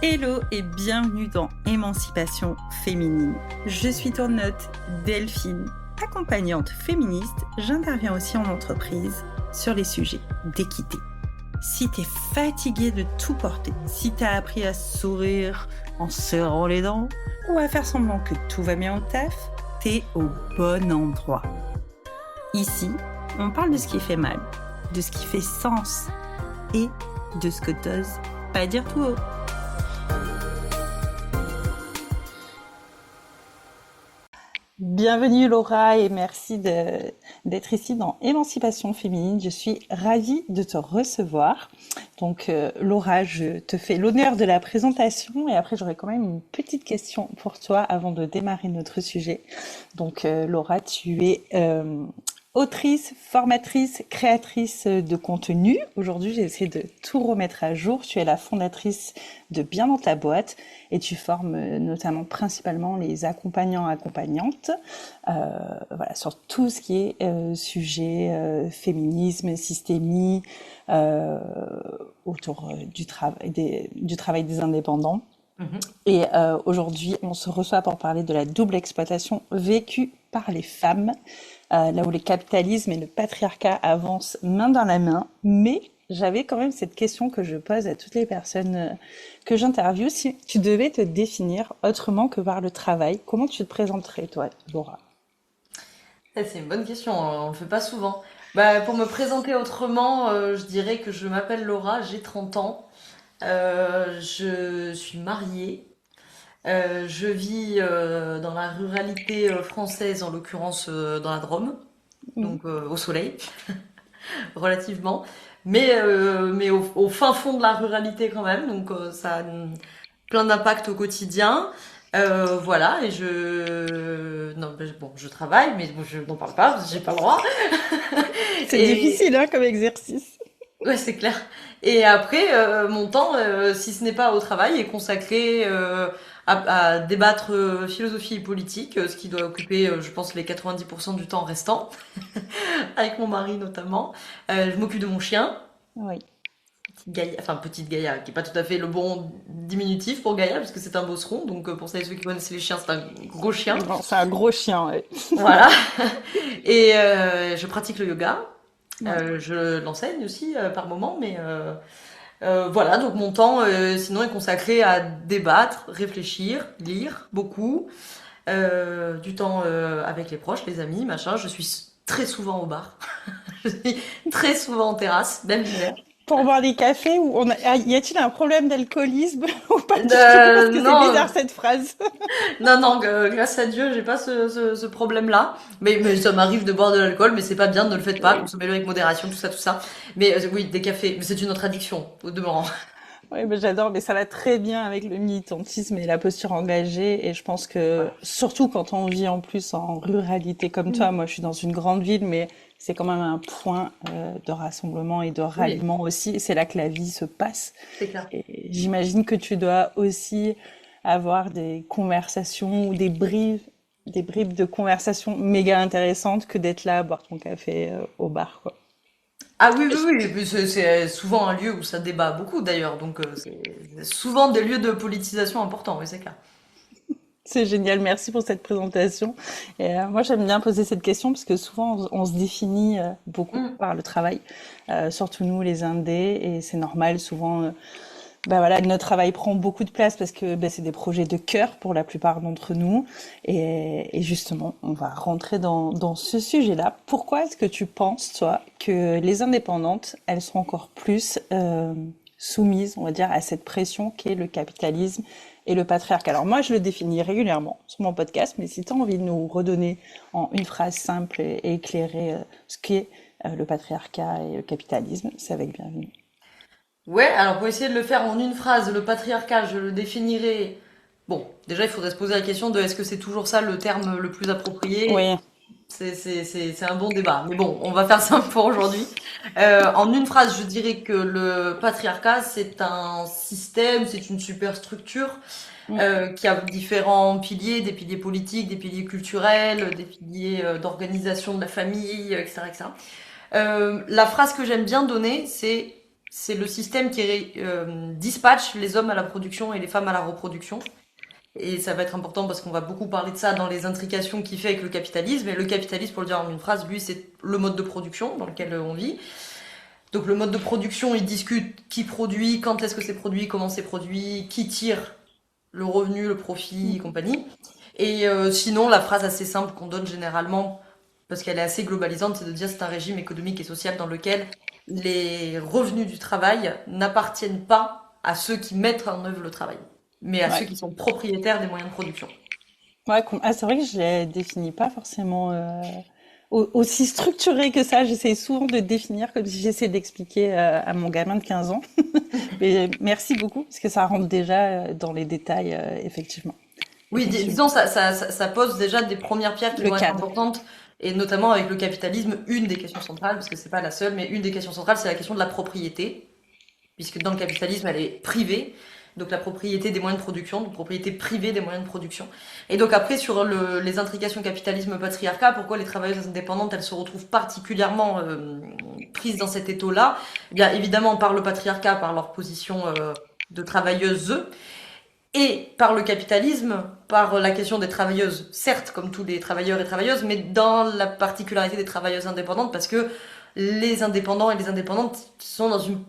Hello et bienvenue dans Émancipation féminine. Je suis tourne-note Delphine, accompagnante féministe. J'interviens aussi en entreprise sur les sujets d'équité. Si t'es fatigué de tout porter, si t'as appris à sourire en serrant les dents ou à faire semblant que tout va bien au taf, t'es au bon endroit. Ici, on parle de ce qui fait mal, de ce qui fait sens et de ce que t'oses pas dire tout haut. Bienvenue Laura et merci d'être ici dans Émancipation féminine. Je suis ravie de te recevoir. Donc Laura, je te fais l'honneur de la présentation et après j'aurai quand même une petite question pour toi avant de démarrer notre sujet. Donc Laura, tu es autrice, formatrice, créatrice de contenu. Aujourd'hui, j'ai essayé de tout remettre à jour. Tu es la fondatrice de Bien dans ta boîte et tu formes notamment principalement les accompagnants-accompagnantes voilà, sur tout ce qui est sujet féminisme, systémie, autour du travail des indépendants. Et aujourd'hui, on se reçoit pour parler de la double exploitation vécue par les femmes, là où le capitalisme et le patriarcat avancent main dans la main. Mais j'avais quand même cette question que je pose à toutes les personnes que j'interviewe. Si tu devais te définir autrement que par le travail, comment tu te présenterais, toi, Laura? C'est une bonne question, on le fait pas souvent. Pour me présenter autrement, je dirais que je m'appelle Laura, j'ai 30 ans, je suis mariée, je vis dans la ruralité française, en l'occurrence dans la Drôme, Mhm. donc au soleil, relativement, mais au fin fond de la ruralité quand même, donc ça a plein d'impacts au quotidien. Voilà, et non, bon, je travaille, mais bon, je n'en parle pas, parce que j'ai pas le droit. C'est Et difficile hein, comme exercice. ouais, c'est clair. Et après, mon temps, si ce n'est pas au travail, est consacré à débattre philosophie et politique, ce qui doit occuper, je pense, les 90% du temps restant, avec mon mari notamment. Je m'occupe de mon chien, Oui. Petite Gaïa, qui est pas tout à fait le bon diminutif pour Gaïa, parce que c'est un bosseron, donc pour celles et ceux qui connaissent les chiens, c'est un gros chien. Bon, c'est un gros chien, ouais. Voilà. Et je pratique le yoga. Ouais. Je l'enseigne aussi par moment, mais voilà, donc mon temps sinon est consacré à débattre, réfléchir, lire beaucoup, du temps avec les proches, les amis, machin. Je suis très souvent au bar, je suis très souvent en terrasse, même l'hiver. Pour boire des cafés, y a-t-il un problème d'alcoolisme ou pas du tout? Parce que c'est Non, bizarre cette phrase. non, grâce à Dieu, j'ai pas ce problème-là. Mais ça m'arrive de boire de l'alcool, mais c'est pas bien, ne le faites pas, Oui. consommez-le avec modération, tout ça, tout ça. Mais oui, des cafés, mais c'est une autre addiction, au demeurant. Oui, mais j'adore, mais ça va très bien avec le militantisme et la posture engagée. Et je pense que, Voilà. surtout quand on vit en plus en ruralité comme toi, moi je suis dans une grande ville, mais c'est quand même un point de rassemblement et de Oui, ralliement aussi. Et c'est là que la vie se passe. c'est clair. Et j'imagine que tu dois aussi avoir des conversations ou des bribes de conversations méga intéressantes que d'être là à boire ton café au bar, quoi. Ah oui, oui, oui, et puis c'est souvent un lieu où ça débat beaucoup d'ailleurs, donc c'est souvent des lieux de politisation importants, oui, c'est clair. C'est génial, merci pour cette présentation. Et moi, j'aime bien poser cette question parce que souvent, on se définit beaucoup Mm. par le travail, surtout nous, les Indés, et c'est normal. Souvent, bah voilà, notre travail prend beaucoup de place parce que bah, c'est des projets de cœur pour la plupart d'entre nous. Et justement, on va rentrer dans ce sujet-là. Pourquoi est-ce que tu penses, toi, que les indépendantes, elles sont encore plus soumises, on va dire, à cette pression qu'est le capitalisme et le patriarcat? Alors moi, je le définis régulièrement sur mon podcast, mais si tu as envie de nous redonner en une phrase simple et éclairée ce qu'est le patriarcat et le capitalisme, c'est avec bienvenue. Ouais, alors pour essayer de le faire en une phrase, le patriarcat, je le définirais. Bon, déjà, il faudrait se poser la question de est-ce que c'est toujours ça le terme le plus approprié? Oui, C'est un bon débat. Mais bon, on va faire simple pour aujourd'hui. En une phrase, je dirais que le patriarcat, c'est un système, c'est une superstructure mm, qui a différents piliers, des piliers politiques, des piliers culturels, des piliers d'organisation de la famille, etc., etc. La phrase que j'aime bien donner, c'est c'est le système qui dispatche les hommes à la production et les femmes à la reproduction. Et ça va être important parce qu'on va beaucoup parler de ça dans les intrications qu'il fait avec le capitalisme. Et le capitalisme, pour le dire en une phrase, lui, c'est le mode de production dans lequel on vit. Donc le mode de production, il discute qui produit, quand est-ce que c'est produit, comment c'est produit, qui tire le revenu, le profit et compagnie. Et sinon, la phrase assez simple qu'on donne généralement, parce qu'elle est assez globalisante, c'est de dire c'est un régime économique et social dans lequel les revenus du travail n'appartiennent pas à ceux qui mettent en œuvre le travail, mais à ceux Ouais. qui sont propriétaires des moyens de production. Ouais, c'est vrai que je les définis pas forcément aussi structuré que ça. J'essaie souvent de définir comme si j'essayais d'expliquer à mon gamin de 15 ans. Mais merci beaucoup parce que ça rentre déjà dans les détails, effectivement. Oui, Effectivement. disons, ça pose déjà des premières pierres qui Le vont être cadre. importantes, et notamment avec le capitalisme, une des questions centrales, parce que c'est pas la seule, mais une des questions centrales, c'est la question de la propriété, puisque dans le capitalisme, elle est privée, donc la propriété des moyens de production, donc propriété privée des moyens de production. Et donc après, sur les intrications capitalisme-patriarcat, pourquoi les travailleuses indépendantes, elles se retrouvent particulièrement prises dans cet étau-là? Eh bien, évidemment, par le patriarcat, par leur position de travailleuses, et par le capitalisme, par la question des travailleuses, certes, comme tous les travailleurs et travailleuses, mais dans la particularité des travailleuses indépendantes, parce que les indépendants et les indépendantes sont dans une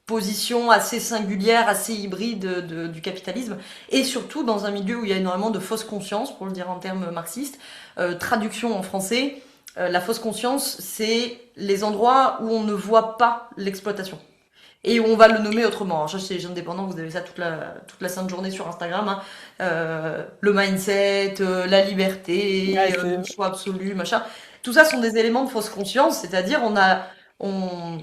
position assez singulière, assez hybride du capitalisme, et surtout dans un milieu où il y a énormément de fausse conscience, pour le dire en termes marxistes. Traduction en français, la fausse conscience, c'est les endroits où on ne voit pas l'exploitation. Et on va le nommer autrement. Alors, chez les jeunes dépendants, vous avez ça toute la sainte journée sur Instagram. Hein. Le mindset, la Ouais, liberté, le choix absolu, machin. Tout ça sont des éléments de fausse conscience, c'est-à-dire on,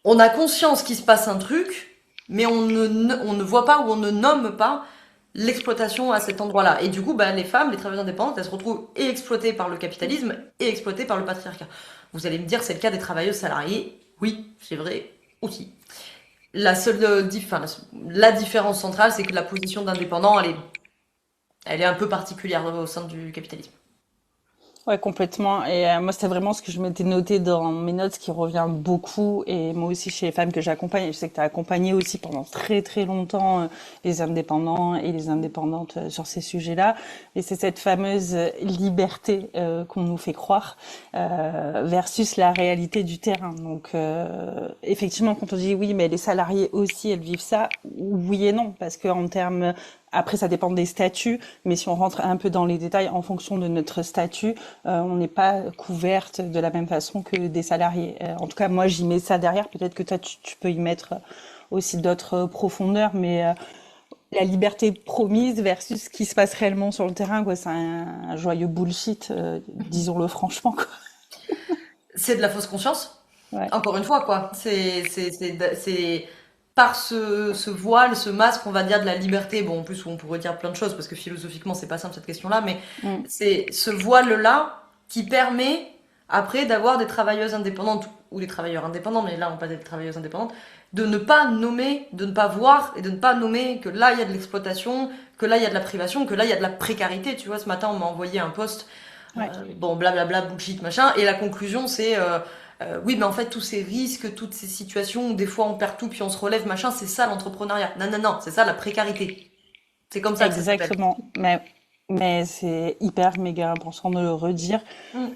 on a conscience qu'il se passe un truc, mais on ne voit pas ou on ne nomme pas l'exploitation à cet endroit-là. Et du coup, bah, les femmes, les travailleuses indépendantes, elles se retrouvent et exploitées par le capitalisme et exploitées par le patriarcat. Vous allez me dire, c'est le cas des travailleuses salariées. Oui, c'est vrai aussi. La seule la différence centrale, c'est que la position d'indépendant, elle est un peu particulière au sein du capitalisme. ouais, complètement. Et moi, c'était vraiment ce que je m'étais noté dans mes notes, ce qui revient beaucoup. Et moi aussi, chez les femmes que j'accompagne, et je sais que tu as accompagné aussi pendant très très longtemps les indépendants et les indépendantes sur ces sujets-là. Et c'est cette fameuse liberté qu'on nous fait croire versus la réalité du terrain. Donc, effectivement, quand on dit oui, mais les salariés aussi, elles vivent ça, oui et non, parce que en termes après, ça dépend des statuts, mais si on rentre un peu dans les détails, en fonction de notre statut, on n'est pas couverte de la même façon que des salariés. En tout cas, moi, j'y mets ça derrière. Peut-être que toi, tu peux y mettre aussi d'autres profondeurs, mais la liberté promise versus ce qui se passe réellement sur le terrain, quoi, c'est un joyeux bullshit, disons-le franchement, quoi. C'est de la fausse conscience. Ouais. Encore une fois, quoi. C'est par ce voile, ce masque, on va dire de la liberté. Bon, en plus, on pourrait dire plein de choses parce que philosophiquement, c'est pas simple cette question-là, mais Mm. c'est ce voile-là qui permet après d'avoir des travailleuses indépendantes ou des travailleurs indépendants, mais là, on parle des travailleuses indépendantes, de ne pas nommer, de ne pas voir et de ne pas nommer que là, il y a de l'exploitation, que là, il y a de la privation, que là, il y a de la précarité. Tu vois, ce matin, on m'a envoyé un post Ouais. bon, blablabla, bullshit, machin. Et la conclusion, c'est oui, mais en fait, tous ces risques, toutes ces situations où des fois on perd tout puis on se relève, machin, c'est ça l'entrepreneuriat. Non, non, non, c'est ça la précarité. C'est comme ça que ça s'appelle. Exactement. Mais c'est hyper méga important de le redire. Mm.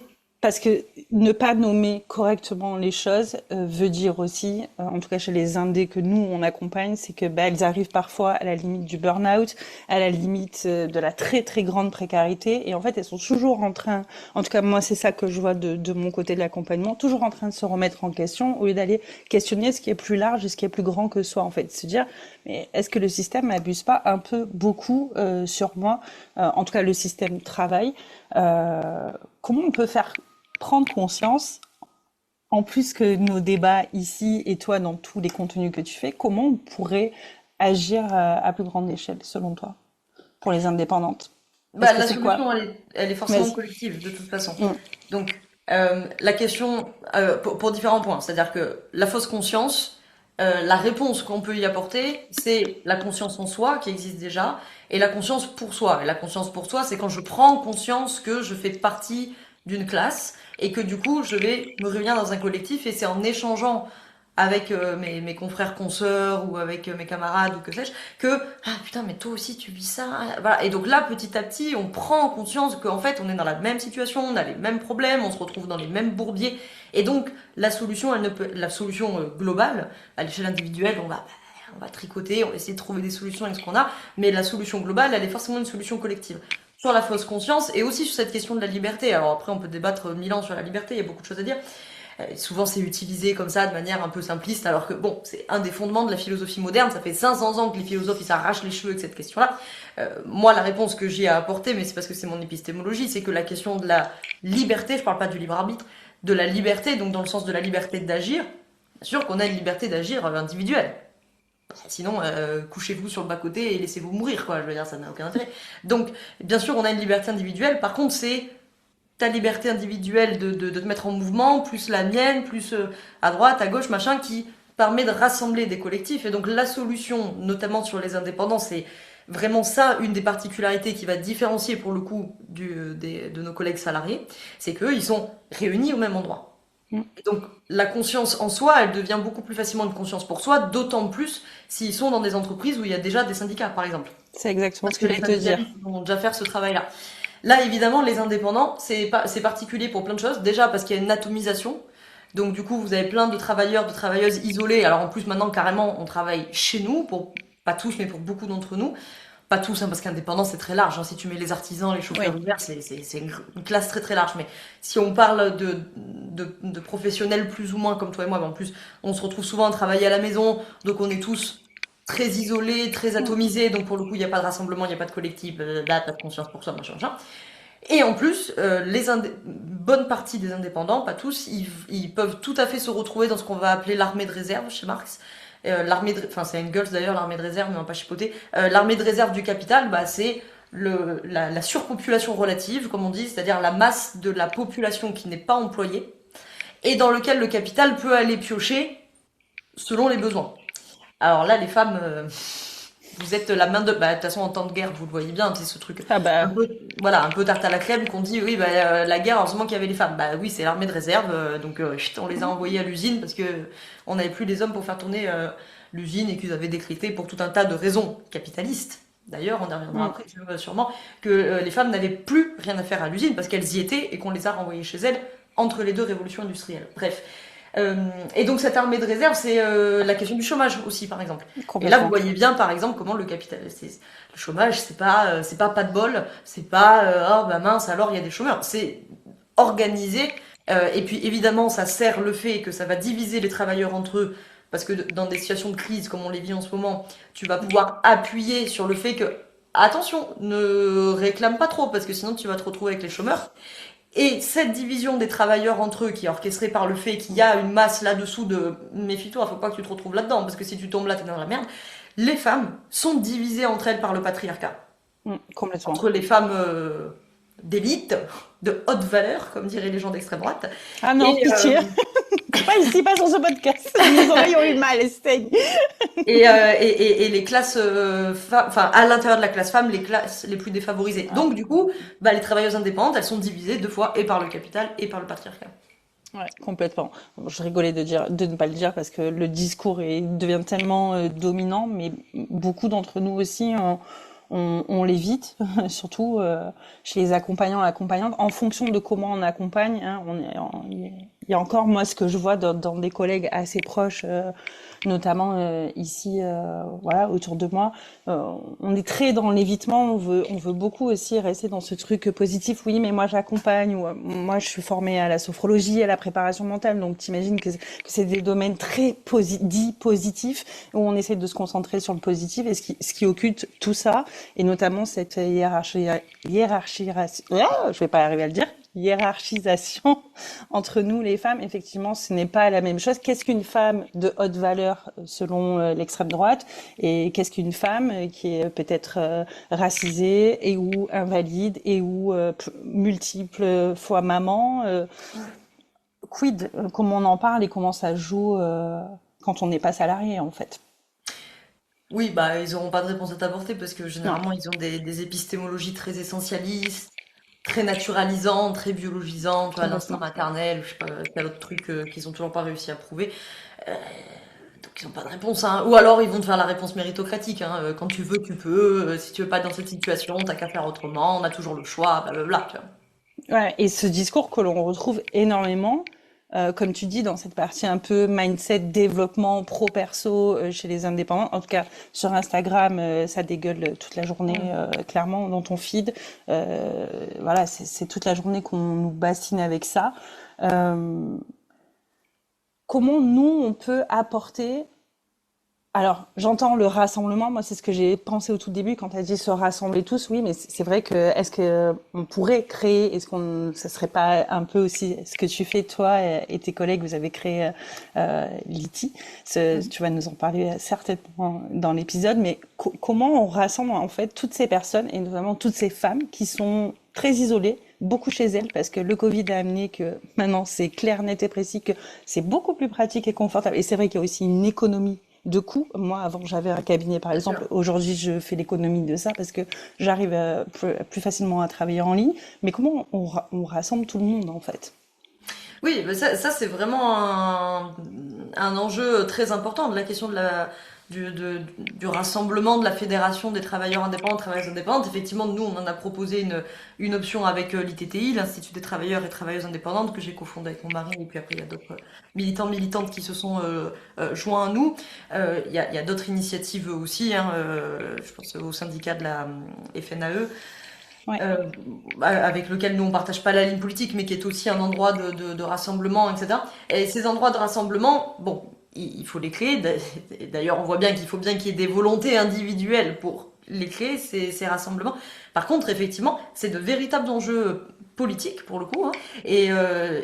Parce que ne pas nommer correctement les choses veut dire aussi, en tout cas chez les indés que nous on accompagne, c'est que bah, elles arrivent parfois à la limite du burn-out, à la limite de la très très grande précarité, et en fait elles sont toujours en train, en tout cas moi c'est ça que je vois de mon côté de l'accompagnement, toujours en train de se remettre en question au lieu d'aller questionner ce qui est plus large et ce qui est plus grand que soi en fait, se dire mais est-ce que le système n'abuse pas un peu beaucoup sur moi, en tout cas le système travail, comment on peut faire prendre conscience, en plus que nos débats ici et toi dans tous les contenus que tu fais, comment on pourrait agir à plus grande échelle selon toi pour les indépendantes? Bah, Est-ce que la c'est quoi? solution, elle est forcément Vas-y. collective, de toute façon. Mm. Donc, la question, pour différents points, c'est-à-dire que la fausse conscience, la réponse qu'on peut y apporter, c'est la conscience en soi, qui existe déjà, et la conscience pour soi. Et la conscience pour soi, c'est quand je prends conscience que je fais partie d'une classe, et que du coup, je vais me réunir dans un collectif, et c'est en échangeant avec mes confrères consoeurs ou avec mes camarades ou que sais-je, que ah putain mais toi aussi tu vis ça, voilà. Et donc là petit à petit on prend conscience qu'en fait on est dans la même situation, on a les mêmes problèmes, on se retrouve dans les mêmes bourbiers, et donc la solution elle ne peut, la solution globale à l'échelle individuelle on va tricoter, on va essayer de trouver des solutions avec ce qu'on a, mais la solution globale elle est forcément une solution collective. Sur la fausse conscience et aussi sur cette question de la liberté. Alors après on peut débattre 1000 ans sur la liberté, il y a beaucoup de choses à dire. Souvent c'est utilisé comme ça de manière un peu simpliste, alors que bon, c'est un des fondements de la philosophie moderne. Ça fait 500 ans que les philosophes ils s'arrachent les cheveux avec cette question-là. Moi, la réponse que j'ai à apporter, mais c'est parce que c'est mon épistémologie, c'est que la question de la liberté, je parle pas du libre arbitre, de la liberté, donc dans le sens de la liberté d'agir, bien sûr qu'on a une liberté d'agir individuelle. Sinon, couchez-vous sur le bas-côté et laissez-vous mourir, quoi. Je veux dire, ça n'a aucun intérêt. Donc, bien sûr, on a une liberté individuelle. Par contre, c'est ta liberté individuelle de te mettre en mouvement, plus la mienne, plus à droite, à gauche, machin, qui permet de rassembler des collectifs. Et donc la solution, notamment sur les indépendants, c'est vraiment ça, une des particularités qui va différencier pour le coup de nos collègues salariés, c'est qu'eux, ils sont réunis au même endroit. Mm. Et donc la conscience en soi, elle devient beaucoup plus facilement une conscience pour soi, d'autant plus s'ils sont dans des entreprises où il y a déjà des syndicats, par exemple. C'est exactement Parce ce que que les je vais te dire. syndicalistes vont déjà faire ce travail-là. Là, évidemment, les indépendants, c'est particulier pour plein de choses. Déjà parce qu'il y a une atomisation. Donc, du coup, vous avez plein de travailleurs, de travailleuses isolés. Alors, en plus, maintenant, carrément, on travaille chez nous, pour pas tous, mais pour beaucoup d'entre nous. Pas tous, hein, parce qu'indépendant, c'est très large. Hein. Si tu mets les artisans, les chauffeurs Oui, Uber, c'est une classe très très large. Mais si on parle de professionnels plus ou moins comme toi et moi, mais en plus, on se retrouve souvent à travailler à la maison. Donc, on est tous très isolés, très atomisés. Donc, pour le coup, il n'y a pas de rassemblement, il n'y a pas de collectif, là, pas de conscience pour soi, machin, machin. Et en plus, bonne partie des indépendants, pas tous, ils peuvent tout à fait se retrouver dans ce qu'on va appeler l'armée de réserve chez Marx. Enfin c'est Engels d'ailleurs, l'armée de réserve, mais on va pas chipoter. L'armée de réserve du capital, bah, c'est la surpopulation relative, comme on dit, c'est-à-dire la masse de la population qui n'est pas employée, et dans lequel le capital peut aller piocher selon les besoins. Alors là, les femmes, vous êtes la main de... Bah, de toute façon, en temps de guerre, vous le voyez bien, c'est ce truc ah un bah, peu, voilà, un peu tarte à la crème qu'on dit, oui, bah, la guerre, heureusement qu'il y avait les femmes. Bah oui, c'est l'armée de réserve, donc chut, on les a envoyés à l'usine parce que on n'avait plus les hommes pour faire tourner l'usine et qu'ils avaient décrété pour tout un tas de raisons capitalistes. D'ailleurs, on y reviendra mm, après, sûrement, que les femmes n'avaient plus rien à faire à l'usine parce qu'elles y étaient et qu'on les a renvoyées chez elles entre les deux révolutions industrielles. Bref. Et donc cette armée de réserve, c'est la question du chômage aussi, par exemple. Et là, vous complètement. voyez bien, par exemple, comment le capital, le chômage, c'est pas de bol, c'est pas oh bah mince, alors il y a des chômeurs. C'est organisé. Et puis évidemment, ça sert le fait que ça va diviser les travailleurs entre eux, parce que dans des situations de crise comme on les vit en ce moment, tu vas pouvoir appuyer sur le fait que attention, ne réclame pas trop, parce que sinon tu vas te retrouver avec les chômeurs. Et cette division des travailleurs entre eux, qui est orchestrée par le fait qu'il y a une masse là-dessous de méfie-toi, faut pas que tu te retrouves là-dedans, parce que si tu tombes là, t'es dans la merde. Les femmes sont divisées entre elles par le patriarcat. Complètement. Entre les femmes d'élite, de haute valeur, comme diraient les gens d'extrême droite, Ah non, et, pitié. Pas ici, pas sur ce podcast. Mes oreilles ont eu mal, Estelle. et les classes enfin à l'intérieur de la classe femme, les classes les plus défavorisées. Ah, Donc du coup, bah, les travailleuses indépendantes, elles sont divisées deux fois, et par le capital et par le patriarcat. ouais, complètement. Bon, je rigolais de ne pas le dire parce que le discours devient tellement dominant, mais beaucoup d'entre nous aussi, on l'évite, surtout chez les accompagnants et accompagnantes, en fonction de comment on accompagne. Hein, il y a encore, moi, ce que je vois dans des collègues assez proches, notamment ici, voilà, autour de moi, on est très dans l'évitement. On veut beaucoup aussi rester dans ce truc positif. Oui, mais moi, j'accompagne. Ou, moi, je suis formée à la sophrologie, à la préparation mentale. Donc, t'imagines que c'est des domaines très dits positifs où on essaie de se concentrer sur le positif et ce qui occulte tout ça, et notamment cette je vais pas arriver à le dire, hiérarchisation entre nous les femmes. Effectivement, ce n'est pas la même chose. Qu'est-ce qu'une femme de haute valeur selon l'extrême droite, et qu'est-ce qu'une femme qui est peut-être racisée et ou invalide et ou multiples fois maman, quid, comment on en parle et comment ça joue quand on n'est pas salarié en fait. Oui, bah ils auront pas de réponse à t'apporter parce que Non. généralement ils ont des épistémologies très essentialistes. très naturalisant, très biologisant, tu vois, l'instinct complètement. maternel, je sais pas quel autre truc qu'ils ont toujours pas réussi à prouver. Euh, donc ils ont pas de réponse, hein. Ou alors ils vont te faire la réponse méritocratique, hein. Quand tu veux, tu peux. Si tu veux pas être dans cette situation, t'as qu'à faire autrement. On a toujours le choix, blablabla, tu vois. Ouais, et ce discours que l'on retrouve énormément, comme tu dis, dans cette partie un peu mindset, développement pro-perso chez les indépendants. En tout cas, sur Instagram, ça dégueule toute la journée, Mm. clairement, dans ton feed. Voilà, c'est toute la journée qu'on nous bassine avec ça. Euh, Comment nous, on peut apporter alors, j'entends le rassemblement. Moi, c'est ce que j'ai pensé au tout début quand tu as dit se rassembler tous. Oui, mais c'est vrai que est-ce que on pourrait créer, est-ce qu'on, ça serait pas un peu aussi ce que tu fais toi et tes collègues, vous avez créé Liti. Tu vas nous en parler certainement dans l'épisode. Mais comment on rassemble en fait toutes ces personnes et notamment toutes ces femmes qui sont très isolées, beaucoup chez elles, parce que le Covid a amené que maintenant c'est clair, net et précis que c'est beaucoup plus pratique et confortable. Et c'est vrai qu'il y a aussi une économie de coûts. Moi, avant, j'avais un cabinet, par Bien exemple. sûr. Aujourd'hui, je fais l'économie de ça parce que j'arrive plus facilement à travailler en ligne. Mais comment on rassemble tout le monde, en fait? Oui, mais ça c'est vraiment un enjeu très important de la question du rassemblement de la Fédération des travailleurs indépendants, travailleuses indépendantes. Effectivement, nous, on en a proposé une option avec l'ITTI, l'Institut des travailleurs et travailleuses indépendantes, que j'ai cofondé avec mon mari, et puis après, il y a d'autres militants, militantes qui se sont joints à nous. Il y a d'autres initiatives aussi, hein, je pense au syndicat de la FNAE, Ouais, euh, avec lequel nous on partage pas la ligne politique, mais qui est aussi un endroit de rassemblement, etc. Et ces endroits de rassemblement, bon, il faut les créer. D'ailleurs, on voit bien qu'il faut bien qu'il y ait des volontés individuelles pour les créer, ces rassemblements. Par contre, effectivement, c'est de véritables enjeux politiques, pour le coup, hein, et, euh,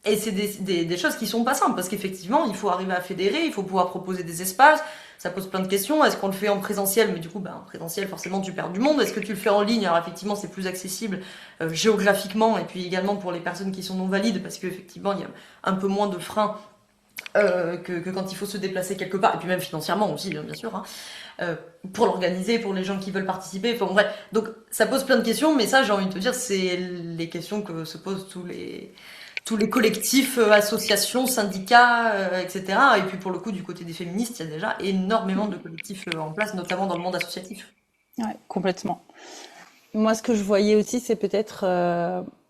et c'est des choses qui sont pas simples, parce qu'effectivement, il faut arriver à fédérer, il faut pouvoir proposer des espaces. Ça pose plein de questions. Est-ce qu'on le fait en présentiel? Mais du coup, en présentiel, forcément, tu perds du monde. Est-ce que tu le fais en ligne? Alors, effectivement, c'est plus accessible géographiquement, et puis également pour les personnes qui sont non valides, parce qu'effectivement, il y a un peu moins de freins que quand il faut se déplacer quelque part, et puis même financièrement aussi, bien sûr, hein, euh, pour l'organiser, pour les gens qui veulent participer. Enfin, bref. Donc, ça pose plein de questions, mais ça, j'ai envie de te dire, c'est les questions que se posent tous les collectifs, associations, syndicats, etc. Et puis pour le coup, du côté des féministes, il y a déjà énormément de collectifs en place, notamment dans le monde associatif. ouais, complètement. Moi, ce que je voyais aussi, c'est peut-être,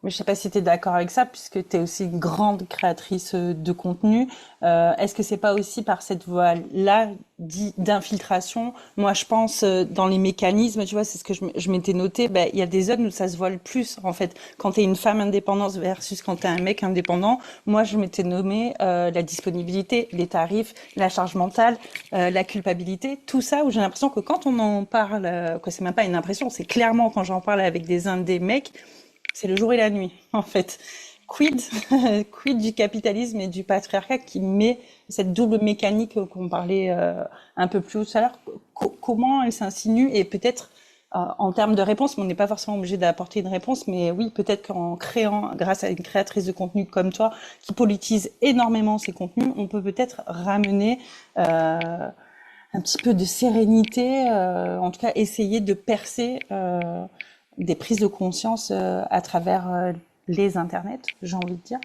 mais je sais pas si tu es d'accord avec ça, puisque tu es aussi une grande créatrice de contenu. Est-ce que c'est pas aussi par cette voie-là d'infiltration? Moi, je pense dans les mécanismes, tu vois, c'est ce que je m'étais noté. Ben, il y a des zones où ça se voit le plus, en fait. Quand tu es une femme indépendante versus quand tu es un mec indépendant, moi, je m'étais nommé la disponibilité, les tarifs, la charge mentale, la culpabilité, tout ça, où j'ai l'impression que quand on en parle, que c'est même pas une impression, c'est clairement quand j'en parle avec des indés mecs, c'est le jour et la nuit, en fait. Quid, quid du capitalisme et du patriarcat qui met cette double mécanique qu'on parlait un peu plus tout à l'heure, comment elle s'insinue et peut-être en termes de réponse, mais on n'est pas forcément obligé d'apporter une réponse, mais oui, peut-être qu'en créant, grâce à une créatrice de contenu comme toi, qui politise énormément ses contenus, on peut peut-être ramener un petit peu de sérénité, en tout cas essayer de percer des prises de conscience à travers les internets, j'ai envie de dire.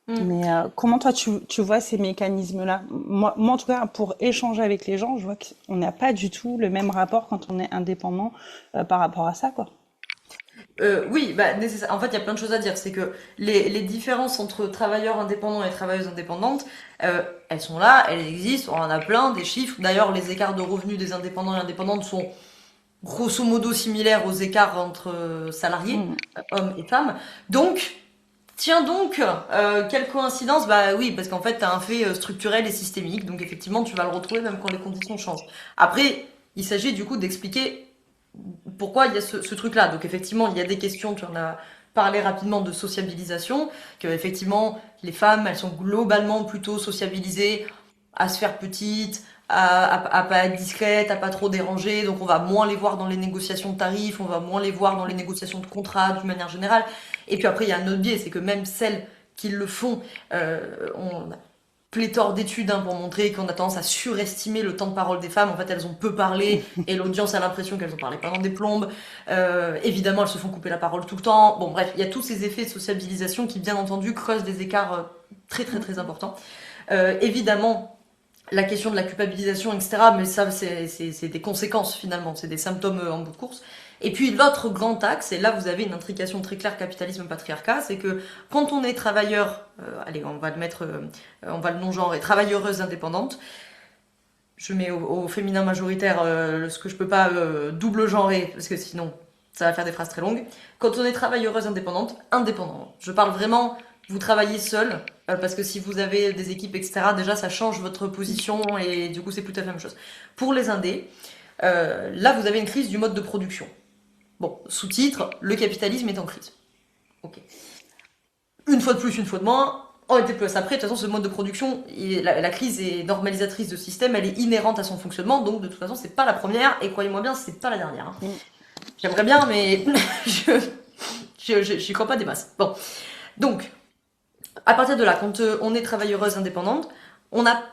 Mm. Mais comment toi tu vois ces mécanismes-là? Moi, en tout cas, pour échanger avec les gens, je vois qu'on n'a pas du tout le même rapport quand on est indépendant par rapport à ça, quoi. Oui, en fait, il y a plein de choses à dire. C'est que les différences entre travailleurs indépendants et travailleuses indépendantes, elles sont là, elles existent, on en a plein, des chiffres. D'ailleurs, les écarts de revenus des indépendants et indépendantes sont grosso modo similaires aux écarts entre salariés, Mm. hommes et femmes. Donc, tiens donc, quelle coïncidence? Bah oui, parce qu'en fait, t'as un fait structurel et systémique, donc effectivement, tu vas le retrouver même quand les conditions changent. Après, il s'agit du coup d'expliquer pourquoi il y a ce truc-là. Donc effectivement, il y a des questions, tu en as parlé rapidement de sociabilisation, que effectivement, les femmes, elles sont globalement plutôt sociabilisées à se faire petite, à pas être discrète, à pas trop déranger, donc on va moins les voir dans les négociations de tarifs, on va moins les voir dans les négociations de contrats d'une manière générale. Et puis après, il y a un autre biais, c'est que même celles qui le font, on pléthore d'études pour montrer qu'on a tendance à surestimer le temps de parole des femmes. En fait, elles ont peu parlé et l'audience a l'impression qu'elles ont parlé pendant des plombes. Évidemment, elles se font couper la parole tout le temps. Bon, bref, il y a tous ces effets de sociabilisation qui, bien entendu, creusent des écarts très, très, très importants. Évidemment, la question de la culpabilisation, etc., mais ça, c'est des conséquences, finalement. C'est des symptômes en bout de course. Et puis l'autre grand axe, et là vous avez une intrication très claire capitalisme-patriarcat, c'est que quand on est travailleur, allez on va le mettre, on va le non-genrer, travailleureuse indépendante, je mets au féminin majoritaire ce que je peux pas double genrer, parce que sinon ça va faire des phrases très longues. Quand on est travailleureuse indépendante, indépendant, je parle vraiment, vous travaillez seul, parce que si vous avez des équipes, etc., déjà ça change votre position et du coup c'est plus à fait la même chose. Pour les indés, là vous avez une crise du mode de production. Bon, sous-titre, le capitalisme est en crise. Ok. Une fois de plus, une fois de moins, on était plus à ça près. De toute façon, ce mode de production, la crise est normalisatrice de système, elle est inhérente à son fonctionnement, donc de toute façon, c'est pas la première, et croyez-moi bien, c'est pas la dernière. Hein. J'aimerais bien, mais j'y crois pas des masses. Bon. Donc, à partir de là, quand on est travailleureuse indépendante, on n'a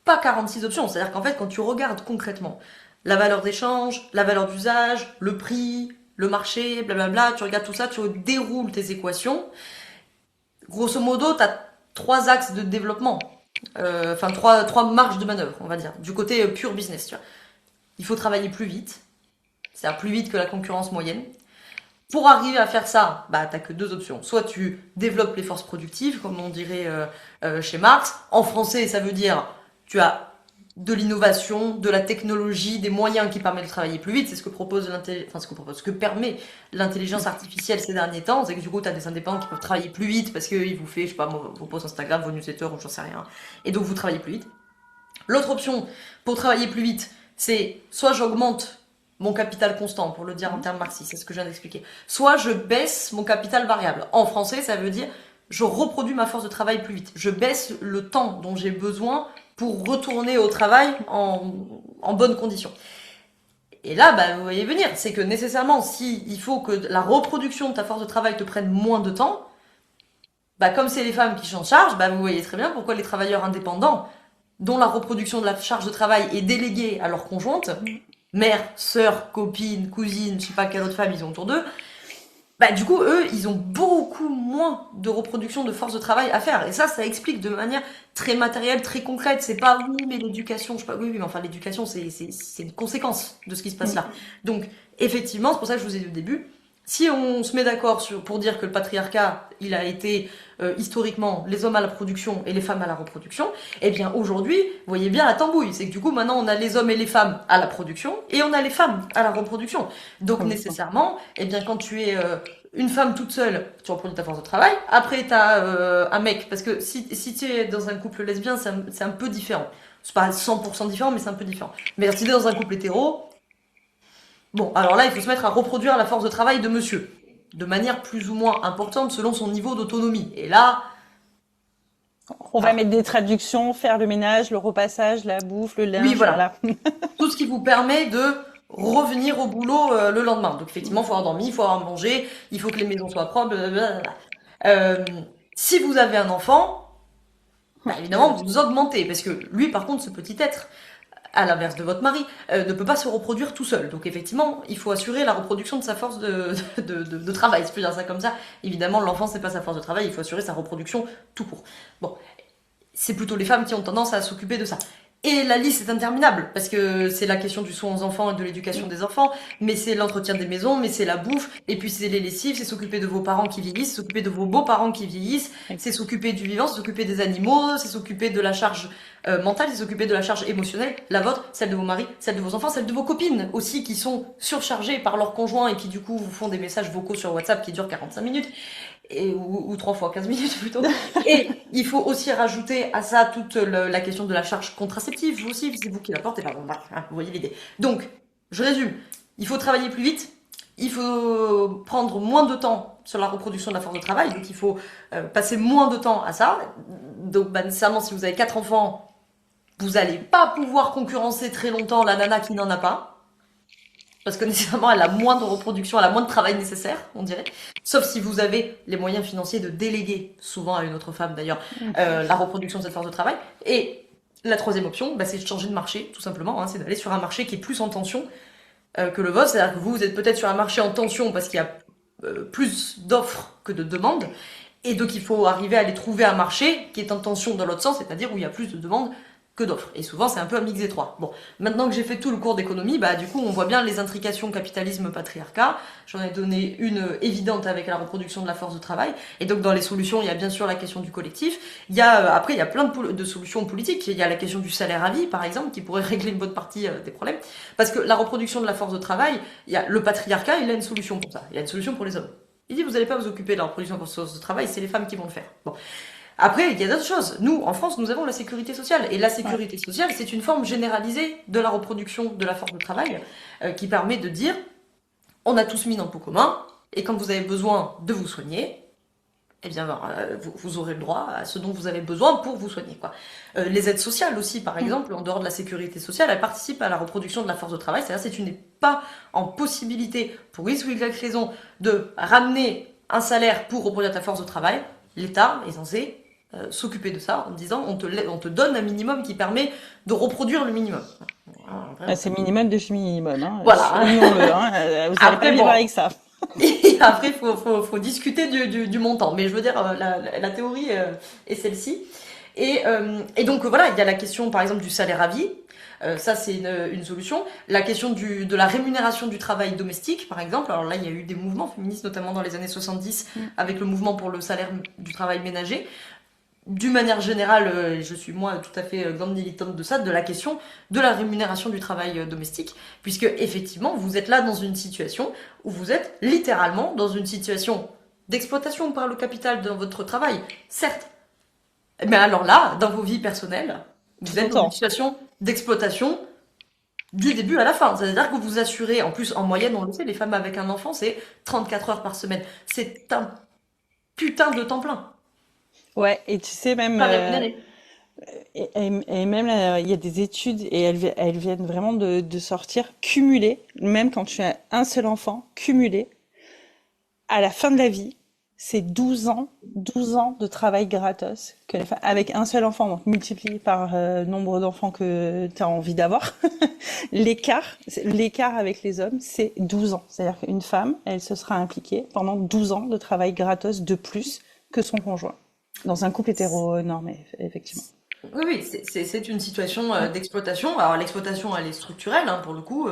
pas 46 options. C'est-à-dire qu'en fait, quand tu regardes concrètement la valeur d'échange, la valeur d'usage, le prix, le marché, blablabla, tu regardes tout ça, tu déroules tes équations. Grosso modo, tu as 3 axes de développement. Enfin, 3 marges de manœuvre, on va dire, du côté pure business. Tu vois. Il faut travailler plus vite, c'est-à-dire plus vite que la concurrence moyenne. Pour arriver à faire ça, bah, t'as que 2 options. Soit tu développes les forces productives, comme on dirait chez Marx. En français, ça veut dire tu as de l'innovation, de la technologie, des moyens qui permettent de travailler plus vite. C'est ce que propose ce que permet l'intelligence artificielle ces derniers temps. C'est que du coup, tu as des indépendants qui peuvent travailler plus vite parce qu'ils vous fait, je sais pas, vos posts Instagram, vos newsletters ou j'en sais rien. Et donc, vous travaillez plus vite. L'autre option pour travailler plus vite, c'est soit j'augmente mon capital constant, pour le dire en termes marxistes, c'est ce que je viens d'expliquer. Soit je baisse mon capital variable. En français, ça veut dire je reproduis ma force de travail plus vite. Je baisse le temps dont j'ai besoin pour retourner au travail en bonnes conditions. Et là, bah, vous voyez venir, c'est que nécessairement, il faut que la reproduction de ta force de travail te prenne moins de temps, bah, comme c'est les femmes qui s'en chargent, bah, vous voyez très bien pourquoi les travailleurs indépendants, dont la reproduction de la charge de travail est déléguée à leur conjointe, mère, sœur, copine, cousine, je sais pas quelle autre femme ils ont autour d'eux, bah du coup eux ils ont beaucoup moins de reproduction de force de travail à faire et ça explique de manière très matérielle, très concrète. C'est pas oui mais l'éducation, je sais pas oui mais enfin l'éducation c'est une conséquence de ce qui se passe là. Donc effectivement c'est pour ça que je vous ai dit au début. Si on se met d'accord pour dire que le patriarcat, il a été historiquement les hommes à la production et les femmes à la reproduction, eh bien aujourd'hui, vous voyez bien la tambouille. C'est que du coup, maintenant, on a les hommes et les femmes à la production et on a les femmes à la reproduction. Donc nécessairement, eh bien quand tu es une femme toute seule, tu reproduis ta force de travail. Après, tu as un mec, parce que si tu es dans un couple lesbien, c'est un peu différent. C'est pas 100% différent, mais c'est un peu différent. Mais si tu es dans un couple hétéro, bon, alors là, il faut se mettre à reproduire la force de travail de monsieur, de manière plus ou moins importante selon son niveau d'autonomie. Et là... On va mettre des traductions, faire le ménage, le repassage, la bouffe, le linge, oui, voilà. Tout ce qui vous permet de revenir au boulot le lendemain. Donc effectivement, il faut avoir dormi, il faut avoir mangé, il faut que les maisons soient propres, si vous avez un enfant, bah, évidemment, vous augmentez, parce que lui, par contre, ce petit être... à l'inverse de votre mari, ne peut pas se reproduire tout seul. Donc effectivement, il faut assurer la reproduction de sa force de travail, si je peux dire ça comme ça. Évidemment, l'enfant, c'est pas sa force de travail, il faut assurer sa reproduction tout court. Bon, c'est plutôt les femmes qui ont tendance à s'occuper de ça. Et la liste est interminable, parce que c'est la question du soin aux enfants et de l'éducation des enfants, mais c'est l'entretien des maisons, mais c'est la bouffe, et puis c'est les lessives, c'est s'occuper de vos parents qui vieillissent, c'est s'occuper de vos beaux-parents qui vieillissent, c'est s'occuper du vivant, c'est s'occuper des animaux, c'est s'occuper de la charge mentale, c'est s'occuper de la charge émotionnelle, la vôtre, celle de vos maris, celle de vos enfants, celle de vos copines aussi, qui sont surchargées par leurs conjoints et qui du coup vous font des messages vocaux sur WhatsApp qui durent 45 minutes. Ou 3 fois 15 minutes plutôt. Et il faut aussi rajouter à ça toute la question de la charge contraceptive. Vous aussi, c'est vous qui la portez. Enfin, bon, vous voyez l'idée. Donc, je résume. Il faut travailler plus vite. Il faut prendre moins de temps sur la reproduction de la force de travail. Donc, il faut passer moins de temps à ça. Donc, bah, nécessairement, si vous avez 4 enfants, vous n'allez pas pouvoir concurrencer très longtemps la nana qui n'en a pas. parce que nécessairement elle a moins de reproduction, elle a moins de travail nécessaire, on dirait. Sauf si vous avez les moyens financiers de déléguer, souvent à une autre femme d'ailleurs, la reproduction de cette force de travail. Et la troisième option, bah, c'est de changer de marché, tout simplement. Hein, c'est d'aller sur un marché qui est plus en tension que le vôtre. C'est-à-dire que vous êtes peut-être sur un marché en tension parce qu'il y a plus d'offres que de demandes. Et donc il faut arriver à aller trouver un marché qui est en tension dans l'autre sens, c'est-à-dire où il y a plus de demandes que d'offres. Et souvent c'est un peu un mix des trois. Bon, maintenant que j'ai fait tout le cours d'économie, bah du coup on voit bien les intrications capitalisme-patriarcat. J'en ai donné une évidente avec la reproduction de la force de travail. Et donc dans les solutions, il y a bien sûr la question du collectif. Il y a après il y a plein de solutions politiques. Il y a la question du salaire à vie par exemple qui pourrait régler une bonne partie des problèmes. Parce que la reproduction de la force de travail, il y a le patriarcat, il a une solution pour ça. Il a une solution pour les hommes. Il dit, vous n'allez pas vous occuper de la reproduction pour source de travail, c'est les femmes qui vont le faire. Bon. Après, il y a d'autres choses. Nous, en France, nous avons la sécurité sociale. Et la sécurité sociale, c'est une forme généralisée de la reproduction de la force de travail qui permet de dire, on a tous mis dans le pot commun, et quand vous avez besoin de vous soigner, eh bien, vous aurez le droit à ce dont vous avez besoin pour vous soigner, quoi. Les aides sociales aussi, par exemple, en dehors de la sécurité sociale, elles participent à la reproduction de la force de travail. C'est-à-dire, si tu n'es pas en possibilité, pour X ou Y raison, de ramener un salaire pour reproduire ta force de travail, l'État est censé s'occuper de ça en disant on te donne un minimum qui permet de reproduire le minimum. C'est minimum de chez minimum. Hein. Voilà. Soulignons-le, hein. Vous n'allez pas vivre avec ça. Et après, faut discuter du montant. Mais je veux dire, la théorie est celle-ci. Et donc voilà, il y a la question par exemple du salaire à vie. Ça c'est une solution. La question de la rémunération du travail domestique par exemple. Alors là il y a eu des mouvements féministes notamment dans les années 70 avec le mouvement pour le salaire du travail ménager. D'une manière générale, je suis moi tout à fait grande militante de ça, de la question de la rémunération du travail domestique, puisque effectivement vous êtes là dans une situation où vous êtes littéralement dans une situation d'exploitation par le capital dans votre travail, certes. Mais alors là, dans vos vies personnelles, vous êtes dans une situation d'exploitation du début à la fin. C'est-à-dire que vous assurez, en plus, en moyenne, on le sait, les femmes avec un enfant, c'est 34 heures par semaine. C'est un putain de temps plein. Ouais, et tu sais même, Pas rémunéré. et même il y a des études et elles viennent vraiment de sortir cumulées, même quand tu as un seul enfant, cumulé, à la fin de la vie, c'est 12 ans de travail gratos que les femmes, avec un seul enfant, donc multiplié par nombre d'enfants que tu as envie d'avoir. L'écart avec les hommes, c'est 12 ans. C'est-à-dire qu'une femme, elle se sera impliquée pendant 12 ans de travail gratos de plus que son conjoint. Dans un couple hétéronormé, effectivement. Oui, oui, c'est une situation d'exploitation. Alors l'exploitation, elle est structurelle, hein, pour le coup.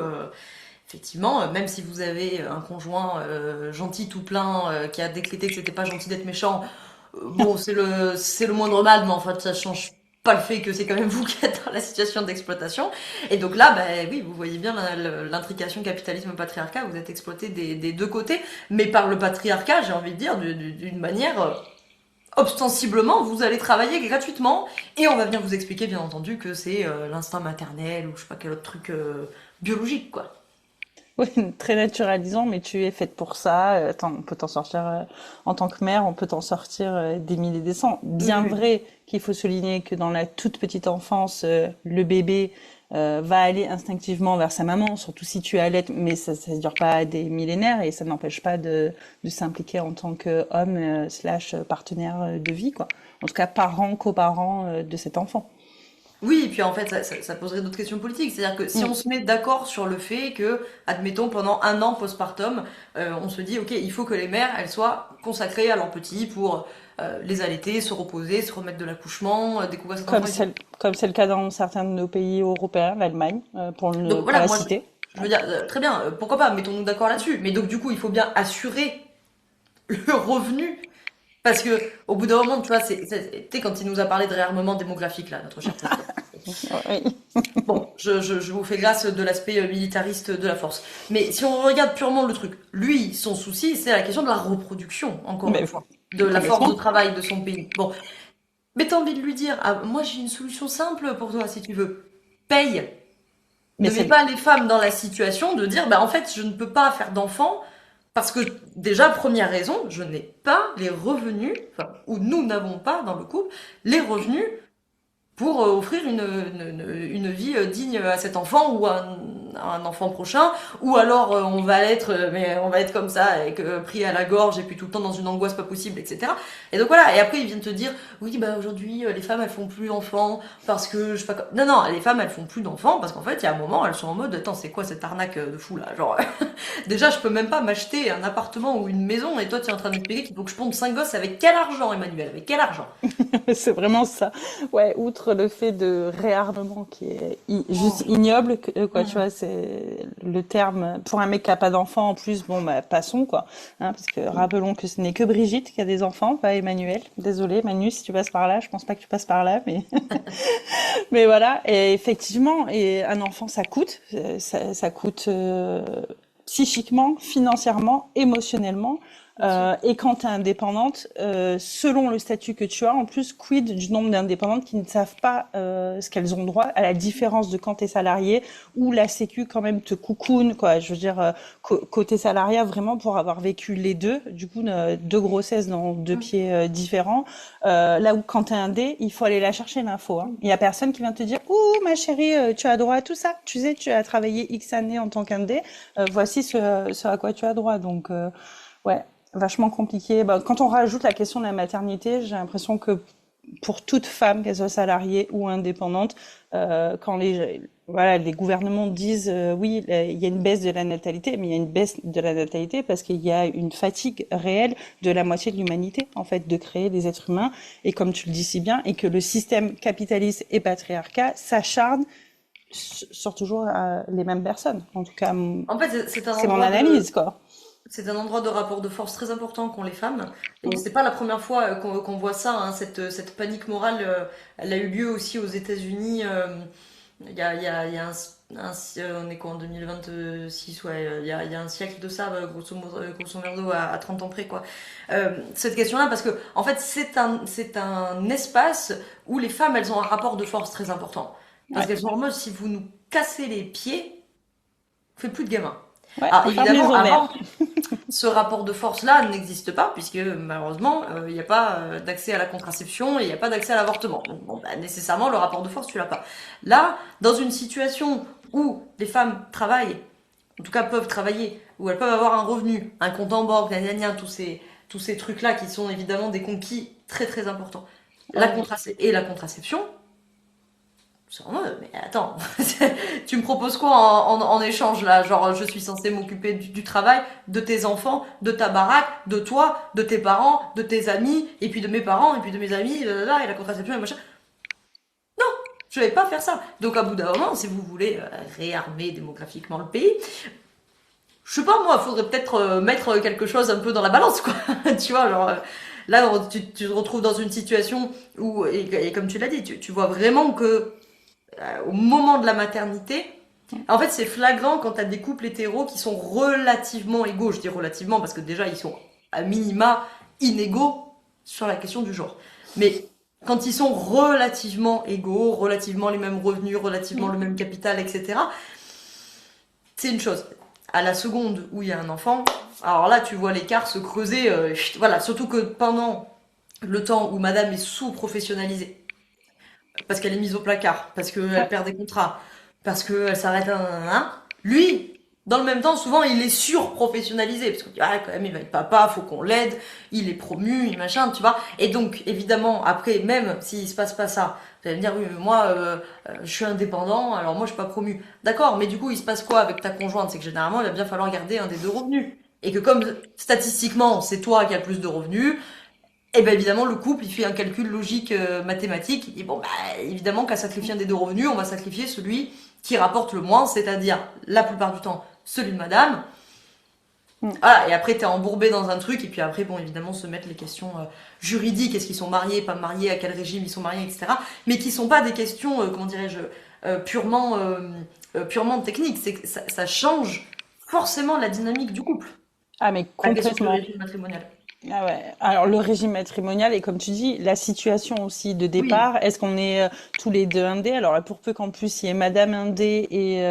Effectivement, même si vous avez un conjoint gentil tout plein qui a décrété que c'était pas gentil d'être méchant, bon, c'est le moindre mal, mais en fait, ça change pas le fait que c'est quand même vous qui êtes dans la situation d'exploitation. Et donc là, bah oui, vous voyez bien l'intrication capitalisme-patriarcat. Vous êtes exploité des deux côtés, mais par le patriarcat, j'ai envie de dire, d'une manière ostensiblement, vous allez travailler gratuitement et on va venir vous expliquer, bien entendu, que c'est l'instinct maternel ou je sais pas quel autre truc biologique, quoi. Oui, très naturalisant, mais tu es faite pour ça. On peut t'en sortir en tant que mère, on peut t'en sortir des milliers et des cents. Bien Oui, oui. vrai qu'il faut souligner que dans la toute petite enfance, le bébé va aller instinctivement vers sa maman, surtout si tu allaites, mais ça ne dure pas des millénaires et ça n'empêche pas de s'impliquer en tant qu'homme slash partenaire de vie, quoi. En tout cas, parent, coparent de cet enfant. Oui, et puis en fait, ça poserait d'autres questions politiques. C'est-à-dire que si on se met d'accord sur le fait que, admettons, pendant un an postpartum, on se dit, ok, il faut que les mères, elles soient consacrées à leurs petits pour les allaiter, se reposer, se remettre de l'accouchement, découvrir cet enfant. Comme c'est le cas dans certains de nos pays européens, l'Allemagne, Donc pour voilà, la moi, citer. je veux dire, très bien, pourquoi pas, mettons-nous d'accord là-dessus. Mais donc du coup, il faut bien assurer le revenu. Parce que au bout d'un moment, tu vois, tu sais, quand il nous a parlé de réarmement démographique, là, notre cher président. Oui. Bon, je vous fais grâce de l'aspect militariste de la force. Mais si on regarde purement le truc, lui, son souci, c'est la question de la reproduction, encore une Mais fois, de la force de complètement. travail de son pays. Bon, mais t'as envie de lui dire, ah, moi j'ai une solution simple pour toi, si tu veux. Paye. Mais Ne mets c'est pas les femmes dans la situation de dire, bah en fait, je ne peux pas faire d'enfants parce que déjà, première raison, je n'ai pas les revenus, enfin, ou nous n'avons pas dans le couple, les revenus pour offrir une vie digne à cet enfant ou un enfant prochain, ou alors on va être, mais on va être comme ça, avec pris à la gorge et puis tout le temps dans une angoisse pas possible, etc. Et donc voilà. Et après ils viennent te dire, oui, bah aujourd'hui les femmes elles font plus d'enfants parce que je sais pas. Non, non, les femmes elles font plus d'enfants parce qu'en fait il y a un moment elles sont en mode, attends, c'est quoi cette arnaque de fou là, genre. Déjà, je peux même pas m'acheter un appartement ou une maison et toi, tu es en train de m'expliquer qu'il faut que je ponde 5 gosses. Avec quel argent, Emmanuel? Avec quel argent? C'est vraiment ça. Ouais, outre le fait de réarmement qui est juste ignoble, quoi, tu Mm. vois, c'est le terme pour un mec qui a pas d'enfant en plus, bon, bah, passons, quoi. Hein, parce que rappelons que ce n'est que Brigitte qui a des enfants, pas Emmanuel. Désolé, Manu, si tu passes par là, je pense pas que tu passes par là, mais, mais voilà. Et effectivement, et un enfant, ça coûte, ça coûte, psychiquement, financièrement, émotionnellement. Bien sûr. Et quand tu es indépendante, selon le statut que tu as, en plus, quid du nombre d'indépendantes qui ne savent pas ce qu'elles ont droit, à la différence de quand tu es salarié, où la Sécu quand même te coucoune, quoi. Je veux dire, côté salariat, vraiment pour avoir vécu les deux, du coup, deux grossesses dans deux Mm. pieds différents, là où quand tu es indé, il faut aller la chercher l'info. Hein. Il y a personne qui vient te dire, ouh, ma chérie, tu as droit à tout ça. Tu sais, tu as travaillé X années en tant qu'indé, voici ce à quoi tu as droit. Donc, ouais, vachement compliqué. Bah, quand on rajoute la question de la maternité, j'ai l'impression que pour toute femme, qu'elle soit salariée ou indépendante, quand les gouvernements disent oui, il y a une baisse de la natalité, mais il y a une baisse de la natalité parce qu'il y a une fatigue réelle de la moitié de l'humanité, en fait, de créer des êtres humains. Et comme tu le dis si bien, et que le système capitaliste et patriarcat s'acharne sur toujours les mêmes personnes. En tout cas, En fait, c'est un c'est mon endroit analyse, quoi. c'est un endroit de rapport de force très important qu'ont les femmes. Et c'est pas la première fois qu'on voit ça, hein, cette panique morale, elle a eu lieu aussi aux États-Unis. Il y a on est quoi en 2026, ouais, il y a un siècle de ça, grosso modo à 30 ans près, quoi. Cette question-là, parce que, en fait, c'est un espace où les femmes, elles ont un rapport de force très important. Parce Ouais, qu'elles sont en mode, si vous nous cassez les pieds, on fait plus de gamins. ouais, Alors on ferme les évidemment, ovaires. avant, ce rapport de force-là n'existe pas, puisque malheureusement, il n'y a pas d'accès à la contraception et il n'y a pas d'accès à l'avortement. Donc, bon, bah, nécessairement, le rapport de force, tu l'as pas. Là, dans une situation où les femmes travaillent, en tout cas peuvent travailler, où elles peuvent avoir un revenu, un compte en banque, gna gna gna, tous ces trucs-là qui sont évidemment des conquis très très importants. Oh oui. La contraception, c'est en mode, mais attends, tu me proposes quoi en échange là? Genre, je suis censée m'occuper du travail, de tes enfants, de ta baraque, de toi, de tes parents, de tes amis, et puis de mes parents, et puis de mes amis, et la contraception et machin. Je vais pas faire ça. Donc, à bout d'un moment, si vous voulez réarmer démographiquement le pays, je sais pas moi, faudrait peut-être mettre quelque chose un peu dans la balance, quoi. Tu vois, genre, là, tu te retrouves dans une situation où, et comme tu l'as dit, tu vois vraiment que au moment de la maternité, en fait, c'est flagrant quand t'as des couples hétéros qui sont relativement égaux. Je dis relativement parce que déjà, ils sont à minima inégaux sur la question du genre. Mais quand ils sont relativement égaux, relativement les mêmes revenus, relativement le même capital, etc., c'est une chose. À la seconde où il y a un enfant, alors là, tu vois l'écart se creuser. Voilà, surtout que pendant le temps où madame est sous-professionnalisée, parce qu'elle est mise au placard, parce qu'elle Ouais. perd des contrats, parce qu'elle s'arrête un. Lui, dans le même temps, souvent, il est surprofessionnalisé, parce qu'on dit, ah, quand même, il va être papa, faut qu'on l'aide, il est promu, il machin, tu vois. Et donc, évidemment, après, même s'il se passe pas ça, vous allez me dire, oui, mais moi, je suis indépendant, alors moi, je suis pas promu. D'accord, mais du coup, il se passe quoi avec ta conjointe? C'est que généralement, il va bien falloir garder un des deux revenus. Et que comme statistiquement, c'est toi qui as le plus de revenus, et bien évidemment, le couple, il fait un calcul logique mathématique. Il dit, bon, bah, évidemment qu'à sacrifier un des deux revenus, on va sacrifier celui qui rapporte le moins, c'est-à-dire, la plupart du temps, celui de madame. Mm. Voilà, et après, t'es embourbé dans un truc, et puis après, bon, évidemment, se mettre les questions juridiques, est-ce qu'ils sont mariés, pas mariés, à quel régime ils sont mariés, etc. Mais qui sont pas des questions, comment dirais-je, purement techniques. C'est que ça change forcément la dynamique du couple, Ah, mais la question du complètement. régime matrimonial. Ah ouais. Alors le régime matrimonial et comme tu dis, la situation aussi de Oui. départ, est-ce qu'on est tous les deux indés? Alors là, pour peu qu'en plus il y ait madame indé et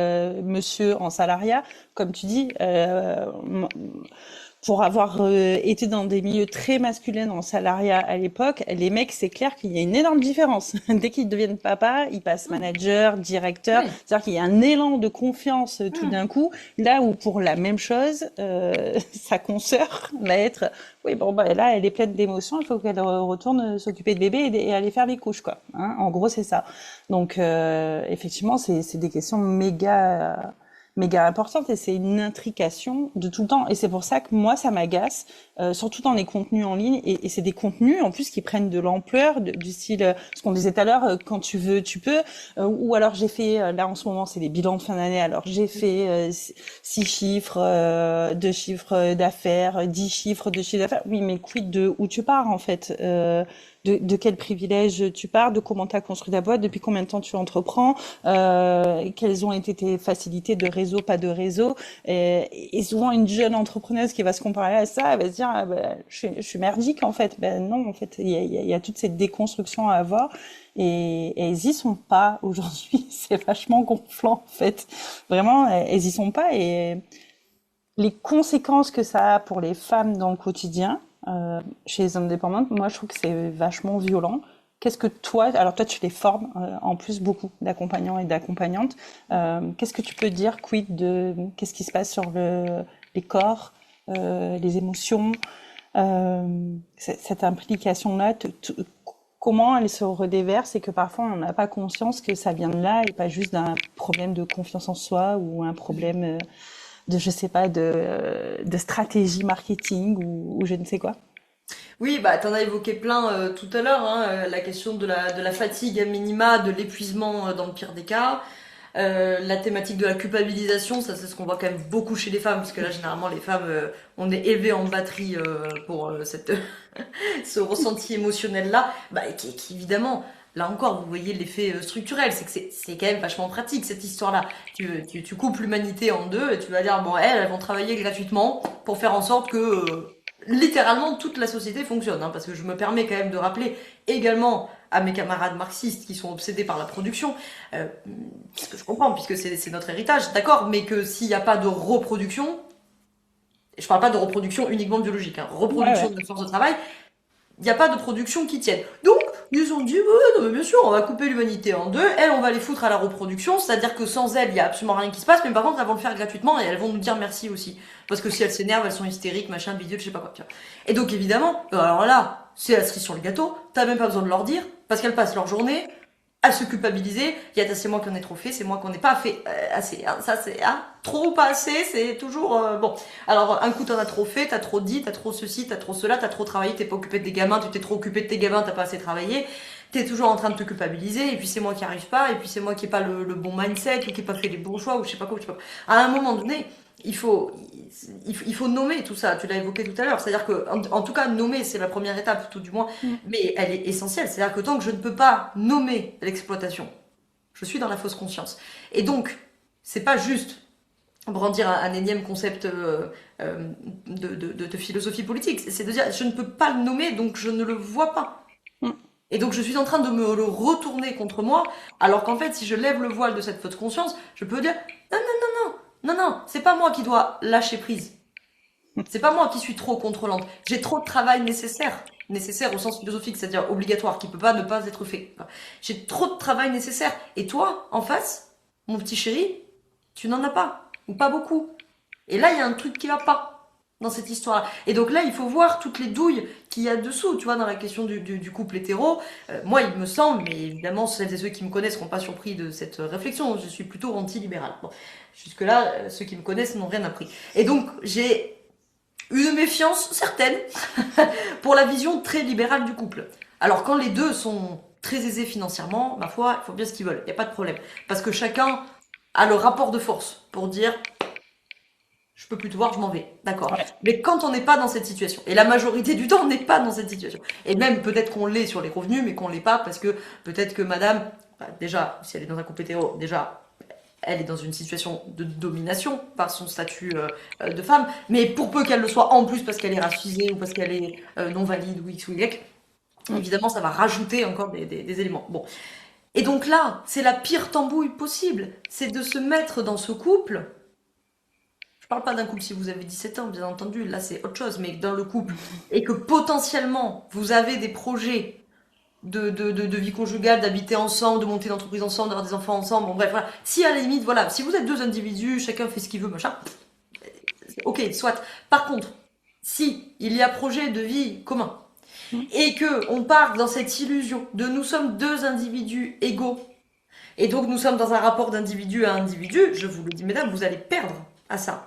monsieur en salariat, comme tu dis, pour avoir été dans des milieux très masculins dans le salariat à l'époque, les mecs, c'est clair qu'il y a une énorme différence. Dès qu'ils deviennent papa, ils passent Mmh, manager, directeur. oui. C'est-à-dire qu'il y a un élan de confiance tout Mmh. d'un coup, là où pour la même chose, sa consoeur va être, oui, bon, bah, là, elle est pleine d'émotions, il faut qu'elle retourne s'occuper de bébé et aller faire les couches, quoi. Hein, en gros, c'est ça. Donc, effectivement, c'est des questions méga importante et c'est une intrication de tout le temps et c'est pour ça que moi ça m'agace surtout dans les contenus en ligne et c'est des contenus en plus qui prennent de l'ampleur du style ce qu'on disait tout à l'heure quand tu veux tu peux ou alors j'ai fait là en ce moment c'est les bilans de fin d'année alors j'ai fait 6 chiffres 2 chiffres d'affaires 10 chiffres de chiffre d'affaires oui mais quid de où tu pars en fait de quel privilège tu pars, de comment tu as construit ta boîte, depuis combien de temps tu entreprends, quelles ont été tes facilités de réseau, pas de réseau. Et souvent, une jeune entrepreneuse qui va se comparer à ça, elle va se dire, ah ben, je suis merdique en fait. Ben non, en fait, il y a toute cette déconstruction à avoir. Et elles y sont pas aujourd'hui. C'est vachement gonflant en fait. Vraiment, elles y sont pas. Et les conséquences que ça a pour les femmes dans le quotidien, chez les indépendantes, moi je trouve que c'est vachement violent. Qu'est-ce que toi, alors toi tu les formes en plus beaucoup d'accompagnants et d'accompagnantes, qu'est-ce que tu peux dire, quid de qu'est-ce qui se passe sur les corps, les émotions, cette implication-là, comment elle se redéverse et que parfois on n'a pas conscience que ça vient de là et pas juste d'un problème de confiance en soi ou un problème de je sais pas de stratégie marketing ou je ne sais quoi. Oui, bah t'en as évoqué plein tout à l'heure, hein, la question de la fatigue à minima, de l'épuisement dans le pire des cas, la thématique de la culpabilisation, ça c'est ce qu'on voit quand même beaucoup chez les femmes, parce que là généralement les femmes, on est élevées en batterie pour cette ce ressenti émotionnel là, bah qui évidemment. Là encore, vous voyez l'effet structurel, c'est que c'est quand même vachement pratique cette histoire-là. Tu coupes l'humanité en deux et tu vas dire bon elles vont travailler gratuitement pour faire en sorte que littéralement toute la société fonctionne, hein, parce que je me permets quand même de rappeler également à mes camarades marxistes qui sont obsédés par la production, euh, ce que je comprends puisque c'est notre héritage, d'accord, mais que s'il n'y a pas de reproduction, et je parle pas de reproduction uniquement biologique, hein, Ouais, reproduction ouais. de la force de travail, il n'y a pas de production qui tienne. Donc, ils ont dit, ouais, non, mais bien sûr, on va couper l'humanité en deux, elles, on va les foutre à la reproduction, c'est-à-dire que sans elles, il y a absolument rien qui se passe, mais par contre, elles vont le faire gratuitement et elles vont nous dire merci aussi. Parce que si elles s'énervent, elles sont hystériques, machin, bidule, je sais pas quoi. Tu vois. Et donc, évidemment, alors là, c'est la cerise sur le gâteau, t'as même pas besoin de leur dire, parce qu'elles passent leur journée à se culpabiliser. Il y a c'est moi qui en ai trop fait, c'est moi qui en ai pas fait assez. Hein. Ça c'est trop ou pas assez, c'est toujours bon. Alors un coup t'en as trop fait, t'as trop dit, t'as trop ceci, t'as trop cela, t'as trop travaillé, t'es pas occupé de tes gamins, tu t'es trop occupé de tes gamins, t'as pas assez travaillé. T'es toujours en train de te culpabiliser, et puis c'est moi qui arrive pas, et puis c'est moi qui ai pas le bon mindset, ou qui ai pas fait les bons choix, ou je sais pas quoi, je sais pas. À un moment donné, il faut, il faut nommer tout ça. Tu l'as évoqué tout à l'heure. C'est-à-dire que, en tout cas, nommer, c'est la première étape, tout du moins. Mm. Mais elle est essentielle. C'est-à-dire que tant que je ne peux pas nommer l'exploitation, je suis dans la fausse conscience. Et donc, c'est pas juste brandir un énième concept de philosophie politique. C'est de dire, je ne peux pas le nommer, donc je ne le vois pas. Mm. Et donc, je suis en train de me le retourner contre moi, alors qu'en fait, si je lève le voile de cette fausse conscience, je peux dire, non, non, non, non, non, non, c'est pas moi qui dois lâcher prise. C'est pas moi qui suis trop contrôlante. J'ai trop de travail nécessaire. Nécessaire au sens philosophique, c'est-à-dire obligatoire, qui peut pas ne pas être fait. J'ai trop de travail nécessaire. Et toi, en face, mon petit chéri, tu n'en as pas. Ou pas beaucoup. Et là, il y a un truc qui va pas dans cette histoire-là. Et donc là, il faut voir toutes les douilles qu'il y a dessous, tu vois, dans la question du couple hétéro. Moi, il me semble, mais évidemment, celles et ceux qui me connaissent seront pas surpris de cette réflexion. Je suis plutôt anti-libérale. Bon, jusque-là, ceux qui me connaissent n'ont rien appris. Et donc, j'ai une méfiance certaine pour la vision très libérale du couple. Alors quand les deux sont très aisés financièrement, ma foi, il faut bien ce qu'ils veulent, il n'y a pas de problème. Parce que chacun a le rapport de force pour dire je peux plus te voir, je m'en vais. D'accord. Ouais. Mais quand on n'est pas dans cette situation, et la majorité du temps on n'est pas dans cette situation, et même peut-être qu'on l'est sur les revenus, mais qu'on l'est pas parce que peut-être que madame, bah, déjà, si elle est dans un couple hétéro, déjà, elle est dans une situation de domination par son statut de femme, mais pour peu qu'elle le soit en plus parce qu'elle est racisée ou parce qu'elle est non valide ou X ou Y, Mm. évidemment ça va rajouter encore des éléments. Bon. Et donc là, c'est la pire tambouille possible, c'est de se mettre dans ce couple. Je parle pas d'un couple si vous avez 17 ans, bien entendu, là c'est autre chose, mais dans le couple, et que potentiellement vous avez des projets de vie conjugale, d'habiter ensemble, de monter une entreprise ensemble, d'avoir des enfants ensemble, bon bref, voilà. Si à la limite, voilà, si vous êtes deux individus, chacun fait ce qu'il veut, machin, ok, soit. Par contre, si il y a projet de vie commun, Mm. et que on part dans cette illusion de nous sommes deux individus égaux, et donc nous sommes dans un rapport d'individu à individu, je vous le dis mesdames, vous allez perdre à ça.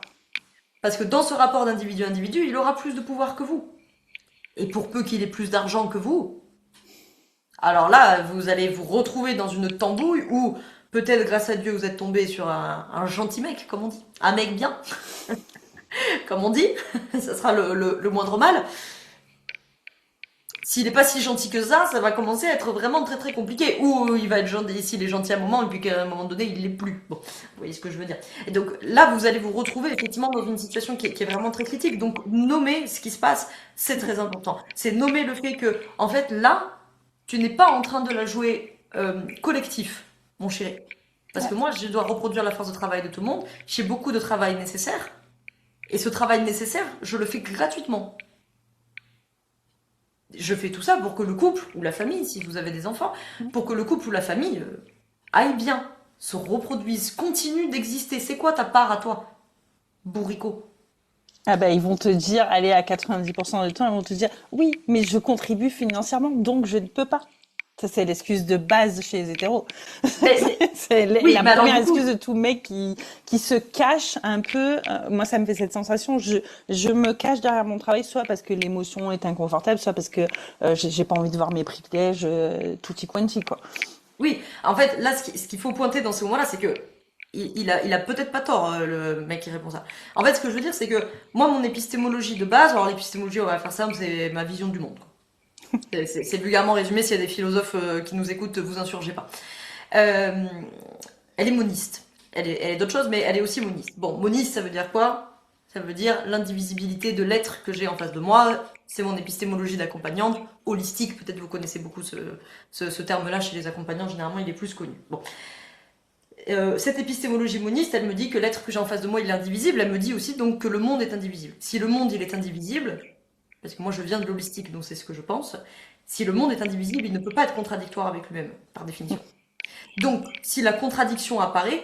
Parce que dans ce rapport d'individu à individu, il aura plus de pouvoir que vous. Et pour peu qu'il ait plus d'argent que vous, alors là, vous allez vous retrouver dans une tambouille où peut-être grâce à Dieu vous êtes tombé sur un gentil mec, comme on dit. Un mec bien, comme on dit. Ça sera le moindre mal. S'il n'est pas si gentil que ça va commencer à être vraiment très très compliqué. Ou il va être gentil, s'il est gentil à un moment, et puis qu'à un moment donné, il l'est plus. Bon, vous voyez ce que je veux dire. Et donc là, vous allez vous retrouver effectivement dans une situation qui est vraiment très critique. Donc nommer ce qui se passe, c'est très important. C'est nommer le fait que, en fait, là, tu n'es pas en train de la jouer collectif, mon chéri. Parce Ouais. que moi, je dois reproduire la force de travail de tout le monde. J'ai beaucoup de travail nécessaire. Et ce travail nécessaire, je le fais gratuitement. Je fais tout ça pour que le couple ou la famille, si vous avez des enfants, Mm. pour que le couple ou la famille aille bien, se reproduise, continue d'exister. C'est quoi ta part à toi, bourricot? Ah bah, ils vont te dire, allez, à 90% du temps, ils vont te dire, oui, mais je contribue financièrement, donc je ne peux pas. Ça, c'est l'excuse de base chez les hétéros. Mais C'est oui, la mais alors première du coup, excuse de tout mec qui se cache un peu. Moi, ça me fait cette sensation. Je me cache derrière mon travail, soit parce que l'émotion est inconfortable, soit parce que j'ai pas envie de voir mes privilèges tutti quanti, quoi. oui, en fait, là, ce qu'il faut pointer dans ce moment-là, c'est que il a peut-être pas tort, le mec qui répond ça. En fait, ce que je veux dire, c'est que moi, mon épistémologie de base, alors l'épistémologie, on va faire simple, c'est ma vision du monde. C'est vulgairement résumé, s'il y a des philosophes qui nous écoutent, vous insurgez pas. Euh, Elle est moniste. Elle est d'autres choses, mais elle est aussi moniste. Bon, moniste, ça veut dire quoi? Ça veut dire l'indivisibilité de l'être que j'ai en face de moi. C'est mon épistémologie d'accompagnante. Holistique, peut-être vous connaissez beaucoup ce terme-là chez les accompagnants, généralement il est plus connu. Bon. Cette épistémologie moniste, elle me dit que l'être que j'ai en face de moi, il est indivisible. Elle me dit aussi donc que le monde est indivisible. Si le monde, il est indivisible, parce que moi je viens de l'holistique, donc c'est ce que je pense, si le monde est indivisible, il ne peut pas être contradictoire avec lui-même, par définition. Donc, si la contradiction apparaît,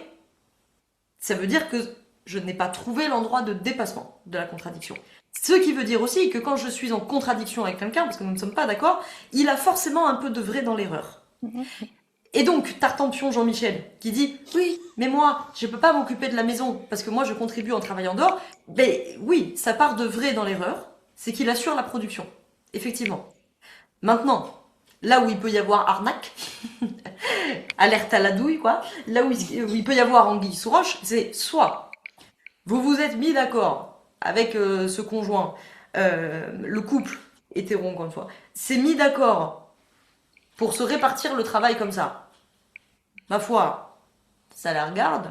ça veut dire que je n'ai pas trouvé l'endroit de dépassement de la contradiction. Ce qui veut dire aussi que quand je suis en contradiction avec quelqu'un, parce que nous ne sommes pas d'accord, il a forcément un peu de vrai dans l'erreur. Et donc, Tartampion Jean-Michel, qui dit « Oui, mais moi, je peux pas m'occuper de la maison, parce que moi, je contribue en travaillant dehors. » Ben oui, ça part de vrai dans l'erreur, c'est qu'il assure la production. Effectivement. Maintenant, là où il peut y avoir arnaque, alerte à la douille, quoi, là où il peut y avoir anguille sous roche, c'est soit vous vous êtes mis d'accord avec ce conjoint, le couple hétéro, encore une fois, s'est mis d'accord pour se répartir le travail comme ça. Ma foi, ça la regarde.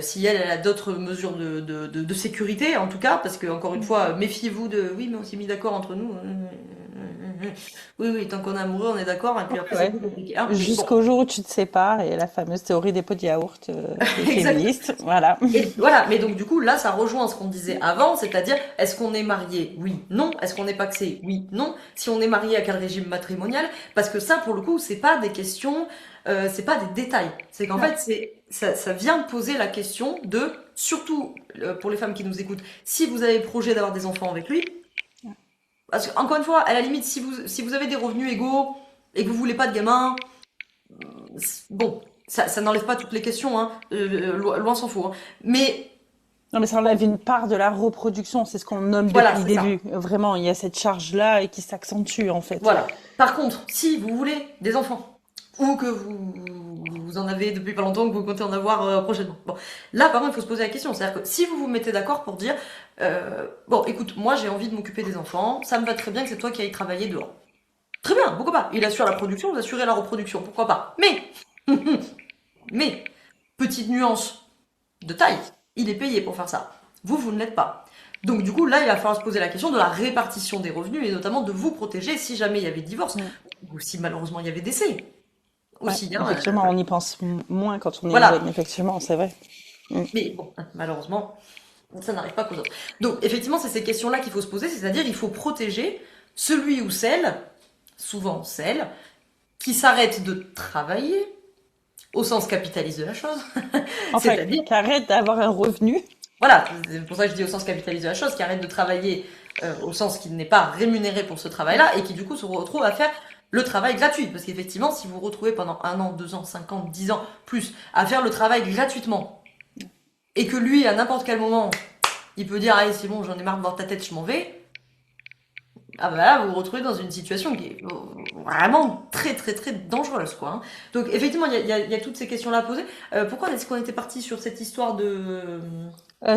Si elle a d'autres mesures de sécurité, en tout cas, parce que, encore une fois, méfiez-vous de oui, mais on s'est mis d'accord entre nous. Oui, oui, tant qu'on est amoureux, on est d'accord, et puis après, c'est Ouais. plus compliqué. Hein, mais bon, Jusqu'au jour où tu te sépares et la fameuse théorie des pots de yaourt des exact. féministes. Voilà. Et voilà, mais donc du coup, là, ça rejoint ce qu'on disait avant, c'est-à-dire, est-ce qu'on est marié? Oui, non. Est-ce qu'on est pacsé? Oui, non. Si on est marié, à quel régime matrimonial? Parce que ça, pour le coup, c'est pas des questions, c'est pas des détails. C'est qu'en Ouais. fait, ça vient poser la question de, surtout pour les femmes qui nous écoutent, si vous avez projet d'avoir des enfants avec lui, parce que, encore une fois, à la limite, si vous avez des revenus égaux et que vous voulez pas de gamin, bon, ça n'enlève pas toutes les questions, hein, loin s'en faut. Hein. Mais Non, mais ça enlève une part de la reproduction. C'est ce qu'on nomme voilà, depuis le c'est ça. début. Vraiment, il y a cette charge-là et qui s'accentue, en fait. Voilà. Par contre, si vous voulez des enfants, ou que vous en avez depuis pas longtemps, que vous comptez en avoir prochainement. Bon, là, par contre, il faut se poser la question. C'est-à-dire que si vous vous mettez d'accord pour dire, bon, écoute, moi j'ai envie de m'occuper des enfants, ça me va très bien que c'est toi qui ailles travailler dehors. Très bien, pourquoi pas? Il assure la production, vous assurez la reproduction, pourquoi pas? Mais, petite nuance de taille, il est payé pour faire ça. Vous ne l'êtes pas. Donc du coup, là, il va falloir se poser la question de la répartition des revenus et notamment de vous protéger si jamais il y avait divorce Mm. ou si malheureusement il y avait décès. Ouais, Aussi, hein, effectivement, on y pense moins quand on est voilà. jeune, effectivement, c'est vrai. Mm. Mais bon, malheureusement, ça n'arrive pas qu'aux autres. Donc, effectivement, c'est ces questions-là qu'il faut se poser, c'est-à-dire il faut protéger celui ou celle, souvent celle, qui s'arrête de travailler, au sens capitaliste de la chose, Enfin, c'est-à-dire, qu'arrête d'avoir un revenu. voilà, c'est pour ça que je dis au sens capitaliste de la chose, qui arrête de travailler au sens qui n'est pas rémunéré pour ce travail-là, et qui du coup se retrouve à faire le travail gratuit. Parce qu'effectivement, si vous vous retrouvez pendant 1 an, 2 ans, 5 ans, 10 ans, plus, à faire le travail gratuitement, et que lui, à n'importe quel moment, il peut dire, allez, c'est bon, j'en ai marre de voir ta tête, je m'en vais, ah bah là, vous vous retrouvez dans une situation qui est vraiment très très très dangereuse, quoi, hein. Donc effectivement, il y a toutes ces questions-là à poser. Pourquoi est-ce qu'on était parti sur cette histoire de...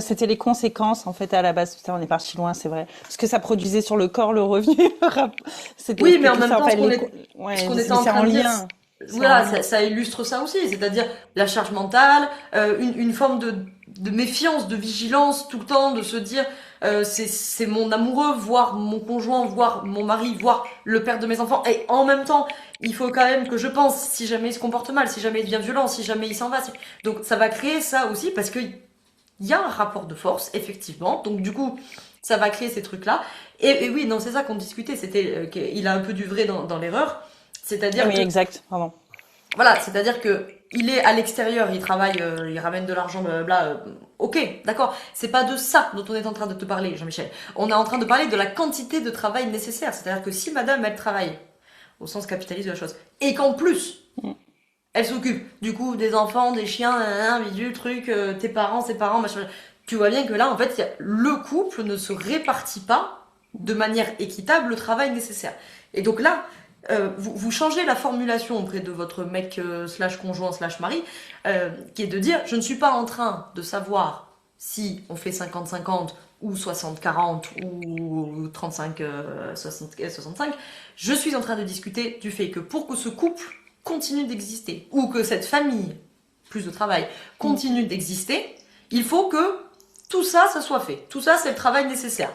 C'était les conséquences, en fait, à la base. Putain, on est parti loin, c'est vrai. Parce que ça produisait sur le corps le revenu. Oui, mais C'était en tout même ça, en temps, fait. ce Ouais, qu'on était mais en c'est train en de dire, lien. C'est en voilà, lien. ça illustre ça aussi, c'est-à-dire la charge mentale, une forme de méfiance, de vigilance tout le temps, de se dire c'est mon amoureux, voire mon conjoint, voire mon mari, voire le père de mes enfants, et en même temps, il faut quand même que je pense si jamais il se comporte mal, si jamais il devient violent, si jamais il s'en va. Donc ça va créer ça aussi parce que il y a un rapport de force, effectivement. Donc du coup, ça va créer ces trucs-là. Et oui, non, c'est ça qu'on discutait. C'était qu'il a un peu du vrai dans l'erreur. Ah C'est-à-dire oui, que, exact, pardon. voilà, c'est-à-dire que il est à l'extérieur, il travaille, il ramène de l'argent, blablabla. Ok, d'accord. C'est pas de ça dont on est en train de te parler, Jean-Michel. On est en train de parler de la quantité de travail nécessaire. C'est-à-dire que si madame, elle travaille, au sens capitaliste de la chose, et qu'en plus, Mm. elle s'occupe du coup des enfants, des chiens, nanana, bidule, truc, tes parents, ses parents, machin. Tu vois bien que là, en fait, le couple ne se répartit pas de manière équitable le travail nécessaire. Et donc là, vous changez la formulation auprès de votre mec slash conjoint slash mari, qui est de dire, je ne suis pas en train de savoir si on fait 50-50 ou 60-40 ou 35-65. Je suis en train de discuter du fait que pour que ce couple continue d'exister, ou que cette famille, plus de travail, Mm. continue d'exister, il faut que tout ça, ça soit fait. Tout ça, c'est le travail nécessaire.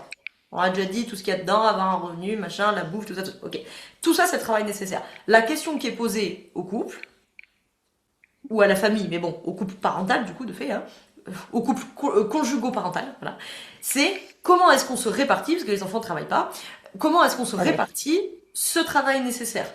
On a déjà dit tout ce qu'il y a dedans, avoir un revenu, machin, la bouffe, tout ça, tout. Ok. Tout ça, c'est le travail nécessaire. La question qui est posée au couple, ou à la famille, mais bon, au couple parental, du coup, de fait, hein, au couple conjugo-parental, voilà, c'est comment est-ce qu'on se répartit, parce que les enfants ne travaillent pas, comment est-ce qu'on se Ouais. répartit ce travail nécessaire.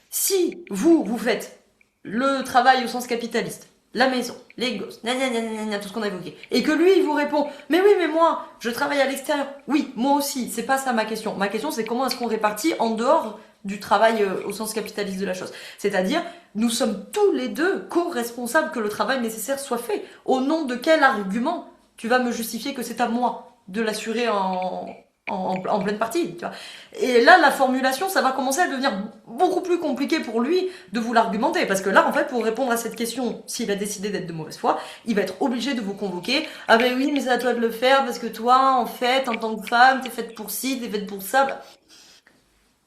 Si vous faites le travail au sens capitaliste, la maison, les gosses, tout ce qu'on a évoqué, et que lui, il vous répond, mais oui, mais moi, je travaille à l'extérieur. Oui, moi aussi, c'est pas ça ma question. Ma question, c'est comment est-ce qu'on répartit en dehors du travail au sens capitaliste de la chose. C'est-à-dire, nous sommes tous les deux co-responsables que le travail nécessaire soit fait. Au nom de quel argument tu vas me justifier que c'est à moi de l'assurer en pleine partie, tu vois. Et là, la formulation, ça va commencer à devenir beaucoup plus compliqué pour lui de vous l'argumenter. Parce que là, en fait, pour répondre à cette question, s'il a décidé d'être de mauvaise foi, il va être obligé de vous convoquer. Ah ben oui, mais c'est à toi de le faire, parce que toi, en fait, en tant que femme, t'es faite pour ci, t'es faite pour ça. Bah,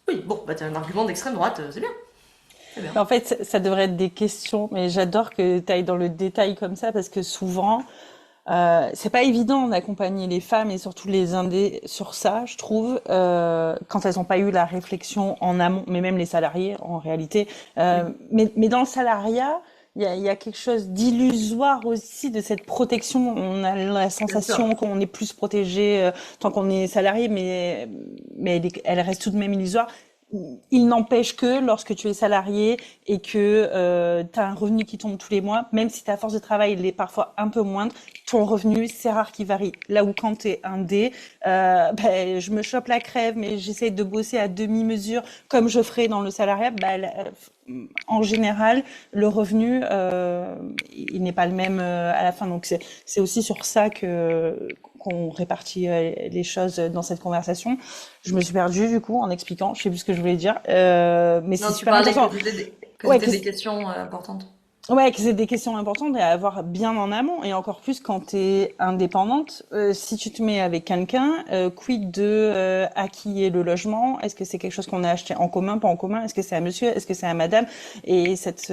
oui, bon, bah t'as un argument d'extrême droite, c'est bien. C'est bien. En fait, ça devrait être des questions, mais j'adore que tu ailles dans le détail comme ça parce que souvent, c'est pas évident d'accompagner les femmes et surtout les indés sur ça, je trouve, quand elles n'ont pas eu la réflexion en amont, mais même les salariés en réalité. Oui, Mais dans le salariat, il y a quelque chose d'illusoire aussi de cette protection. On a la bien sûr. sensation qu'on est plus protégé tant qu'on est salarié, mais elle reste tout de même illusoire. Il n'empêche que lorsque tu es salarié et que tu as un revenu qui tombe tous les mois, même si ta force de travail il est parfois un peu moindre, ton revenu, c'est rare qu'il varie. Là où quand tu es indé, ben, je me chope la crève, mais j'essaie de bosser à demi-mesure comme je ferais dans le salariat. Ben, en général, le revenu, il n'est pas le même à la fin. Donc c'est aussi sur ça que qu'on répartit les choses dans cette conversation. Je me suis perdue du coup en expliquant, je sais plus ce que je voulais dire, mais c'est Non, tu super parlais important. que Ouais, c'était des questions importantes. ouais, que c'est des questions importantes à avoir bien en amont et encore plus quand tu es indépendante. Si tu te mets avec quelqu'un, quid de à qui est le logement? Est-ce que c'est quelque chose qu'on a acheté en commun, pas en commun? Est-ce que c'est à monsieur? Est-ce que c'est à madame? Et cette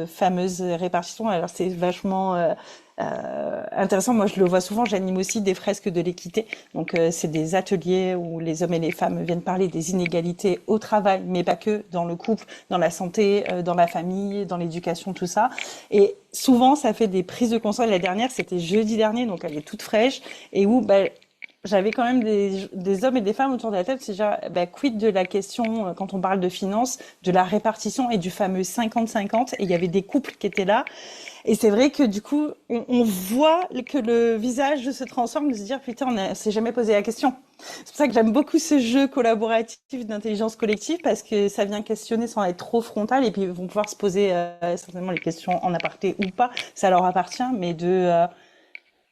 fameuse répartition, alors c'est vachement intéressant. Moi, je le vois souvent. J'anime aussi des fresques de l'équité. Donc, c'est des ateliers où les hommes et les femmes viennent parler des inégalités au travail, mais pas que, dans le couple, dans la santé, dans la famille, dans l'éducation, tout ça. Et souvent, ça fait des prises de conscience. La dernière, c'était jeudi dernier, donc elle est toute fraîche, et où j'avais quand même des hommes et des femmes autour de la table, c'est genre, quid de la question, quand on parle de finances, de la répartition et du fameux 50-50, et il y avait des couples qui étaient là, et c'est vrai que du coup, on voit que le visage se transforme, de se dire, putain, s'est jamais posé la question. C'est pour ça que j'aime beaucoup ce jeu collaboratif d'intelligence collective, parce que ça vient questionner sans être trop frontal, et puis ils vont pouvoir se poser certainement les questions en aparté ou pas, ça leur appartient, mais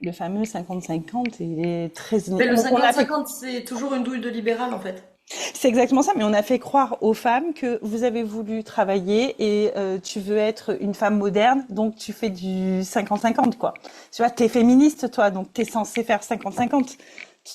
le fameux 50-50, il est très... Mais le On a fait 50-50, c'est toujours une douille de libéral, en fait. C'est exactement ça, mais on a fait croire aux femmes que vous avez voulu travailler et tu veux être une femme moderne, donc tu fais du 50-50, quoi. Tu vois, t'es féministe, toi, donc t'es censé faire 50-50.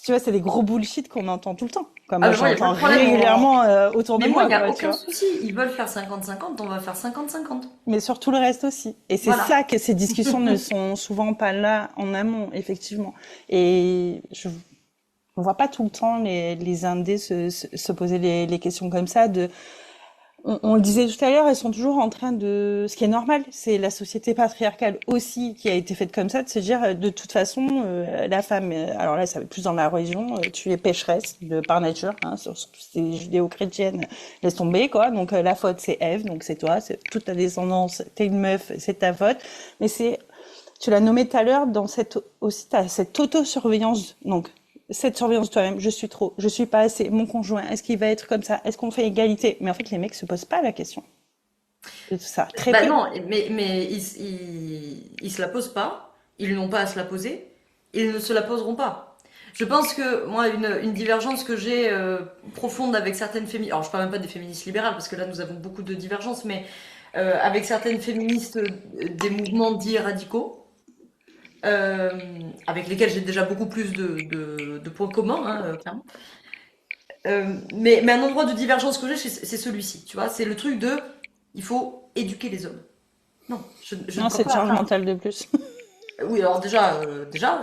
Tu vois, c'est des gros bullshit qu'on entend tout le temps. Quoi, Ah, moi, mais moi, il n'y a pas j'entends de problème. régulièrement autour de Mais moi, il moi, n'y a quoi, tu aucun vois. souci. Ils veulent faire 50-50, on va faire 50-50. Mais sur tout le reste aussi. Et c'est ça Voilà. que ces discussions ne sont souvent pas là en amont, effectivement. Et on voit pas tout le temps les Indés se poser les questions comme ça on le disait tout à l'heure, elles sont toujours en train de, ce qui est normal, c'est la société patriarcale aussi qui a été faite comme ça, de se dire de toute façon la femme, alors là ça va plus dans la religion, tu es pécheresse par nature, hein, surtout si t'es judéo-chrétienne, laisse tomber quoi. Donc la faute c'est Ève, donc c'est toi, c'est toute ta descendance, t'es une meuf, c'est ta faute. Mais c'est, tu l'as nommé tout à l'heure, dans cette aussi t'as cette autosurveillance, donc cette surveillance de toi-même, je suis trop, je suis pas assez, mon conjoint, est-ce qu'il va être comme ça, est-ce qu'on fait égalité? Mais en fait, les mecs se posent pas la question de tout ça, très Bah peu. non, mais ils se la posent pas. Ils n'ont pas à se la poser. Ils ne se la poseront pas. Je pense que moi, une divergence que j'ai profonde avec certaines féministes, alors je parle même pas des féministes libérales parce que là nous avons beaucoup de divergences, mais avec certaines féministes des mouvements dits radicaux, euh, avec lesquels j'ai déjà beaucoup plus de points communs, hein, clairement. Mais un endroit de divergence que j'ai, c'est celui-ci, tu vois, c'est le truc de, il faut éduquer les hommes. Non, je ne Non, crois c'est une pas à charge ça. mentale de plus. Oui, alors déjà,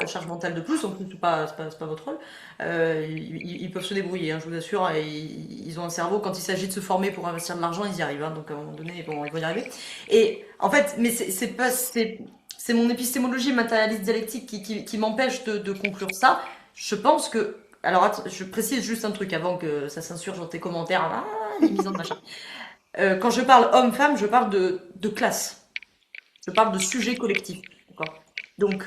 charge mentale de plus, en plus, c'est pas votre rôle. Ils peuvent se débrouiller, hein, je vous assure. Et ils ont un cerveau, quand il s'agit de se former pour investir de l'argent, ils y arrivent. Hein, donc à un moment donné, bon, ils vont y arriver. Et en fait, mais c'est pas, c'est mon épistémologie matérialiste dialectique qui m'empêche de conclure ça. Je pense que, alors je précise juste un truc avant que ça s'insurge dans tes commentaires, ah, les mises en machin. Quand je parle homme-femme, je parle de classe. Je parle de sujet collectif. D'accord. Donc,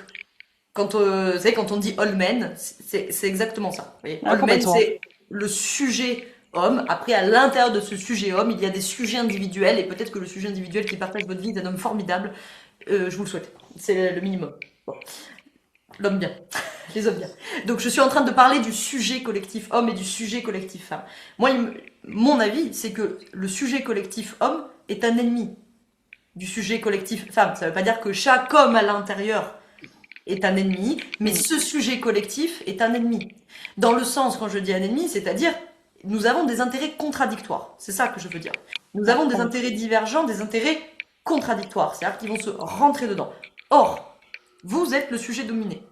vous savez, quand on dit all men, c'est exactement ça. Vous voyez, Ah, all men, complètement. c'est le sujet homme. Après, à l'intérieur de ce sujet homme, il y a des sujets individuels, et peut-être que le sujet individuel qui partage votre vie est un homme formidable. Je vous le souhaite. C'est le minimum. Bon. L'homme bien. Les hommes bien. Donc, je suis en train de parler du sujet collectif homme et du sujet collectif femme. Moi, mon avis, c'est que le sujet collectif homme est un ennemi du sujet collectif femme. Ça ne veut pas dire que chaque homme à l'intérieur est un ennemi, mais Mm. ce sujet collectif est un ennemi. Dans le sens, quand je dis un ennemi, c'est-à-dire nous avons des intérêts contradictoires. C'est ça que je veux dire. Nous Ouais, avons des intérêts divergents, des intérêts contradictoires, c'est-à-dire qu'ils vont se rentrer dedans. Or, vous êtes le sujet dominé.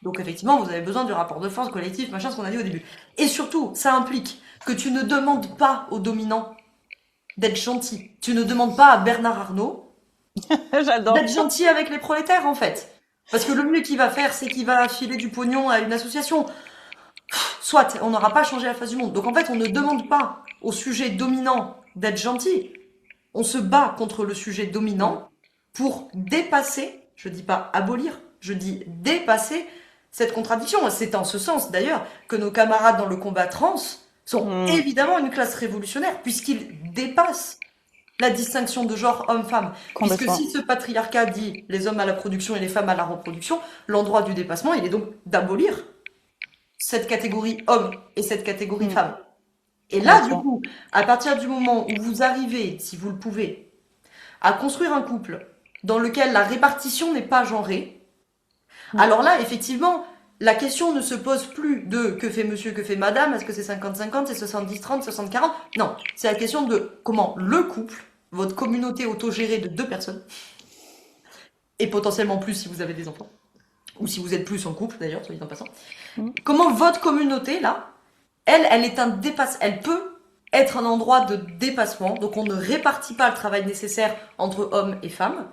Donc effectivement, vous avez besoin du rapport de force collectif, machin, ce qu'on a dit au début. Et surtout, ça implique que tu ne demandes pas au dominant d'être gentil. Tu ne demandes pas à Bernard Arnault d'être J'adore. gentil avec les prolétaires, en fait. Parce que le mieux qu'il va faire, c'est qu'il va filer du pognon à une association. Soit, on n'aura pas changé la face du monde. Donc en fait, on ne demande pas au sujet dominant d'être gentil. On se bat contre le sujet Mm. dominant pour dépasser, je dis pas abolir, je dis dépasser cette contradiction. C'est en ce sens, d'ailleurs, que nos camarades dans le combat trans sont Mm. évidemment une classe révolutionnaire, puisqu'ils dépassent la distinction de genre homme-femme. Puisque Complètement. si ce patriarcat dit les hommes à la production et les femmes à la reproduction, l'endroit du dépassement, il est donc d'abolir cette catégorie homme et cette catégorie Mm. femme. Et là, du Complètement. coup, à partir du moment où vous arrivez, si vous le pouvez, à construire un couple dans lequel la répartition n'est pas genrée, Mm. alors là, effectivement, la question ne se pose plus de que fait monsieur, que fait madame, est-ce que c'est 50-50, c'est 70-30, 60-40. Non, c'est la question de comment le couple, votre communauté autogérée de deux personnes, et potentiellement plus si vous avez des enfants, ou si vous êtes plus en couple d'ailleurs, soit dit en passant. Mm. Comment votre communauté, là, elle est un elle peut être un endroit de dépassement, donc on ne répartit pas le travail nécessaire entre hommes et femmes,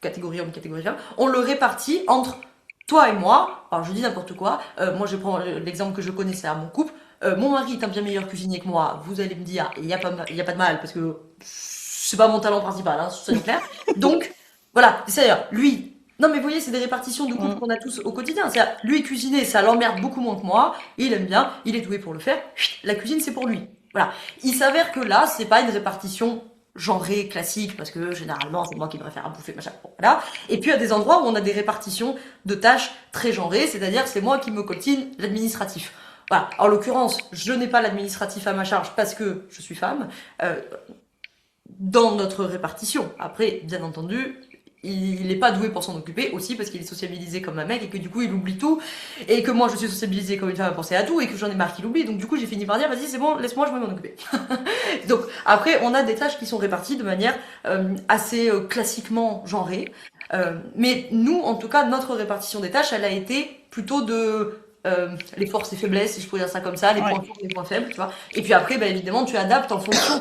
catégorie homme, catégorie femme, on le répartit entre toi et moi. Alors je dis n'importe quoi, moi je prends l'exemple que je connaissais à mon couple, mon mari est un bien meilleur cuisinier que moi, vous allez me dire, il n'y a, y a pas de mal, parce que c'est pas mon talent principal, hein, soyons clairs. Donc, voilà, c'est-à-dire, lui, non mais vous voyez, c'est des répartitions de couple Mm. qu'on a tous au quotidien. C'est-à-dire, lui cuisiner, ça l'emmerde beaucoup moins que moi, il aime bien, il est doué pour le faire, la cuisine c'est pour lui. Voilà. Il s'avère que là, c'est pas une répartition genrée, classique, parce que généralement c'est moi qui devrais faire à bouffer, machin. Bon, voilà. Et puis il y a des endroits où on a des répartitions de tâches très genrées, c'est-à-dire c'est moi qui me coltine l'administratif. Voilà. En l'occurrence, je n'ai pas l'administratif à ma charge parce que je suis femme. Dans notre répartition. Après, bien entendu, il n'est pas doué pour s'en occuper aussi parce qu'il est sociabilisé comme un mec et que du coup il oublie tout et que moi je suis sociabilisée comme une femme à penser à tout et que j'en ai marre qu'il oublie, donc du coup j'ai fini par dire vas-y c'est bon, laisse-moi, je vais m'en occuper. Donc après on a des tâches qui sont réparties de manière assez classiquement genrée, mais nous en tout cas notre répartition des tâches elle a été plutôt de les forces et faiblesses, si je pourrais dire ça comme ça, les Ouais. points forts, les points faibles, tu vois. Et puis après, bah, évidemment, tu adaptes en fonction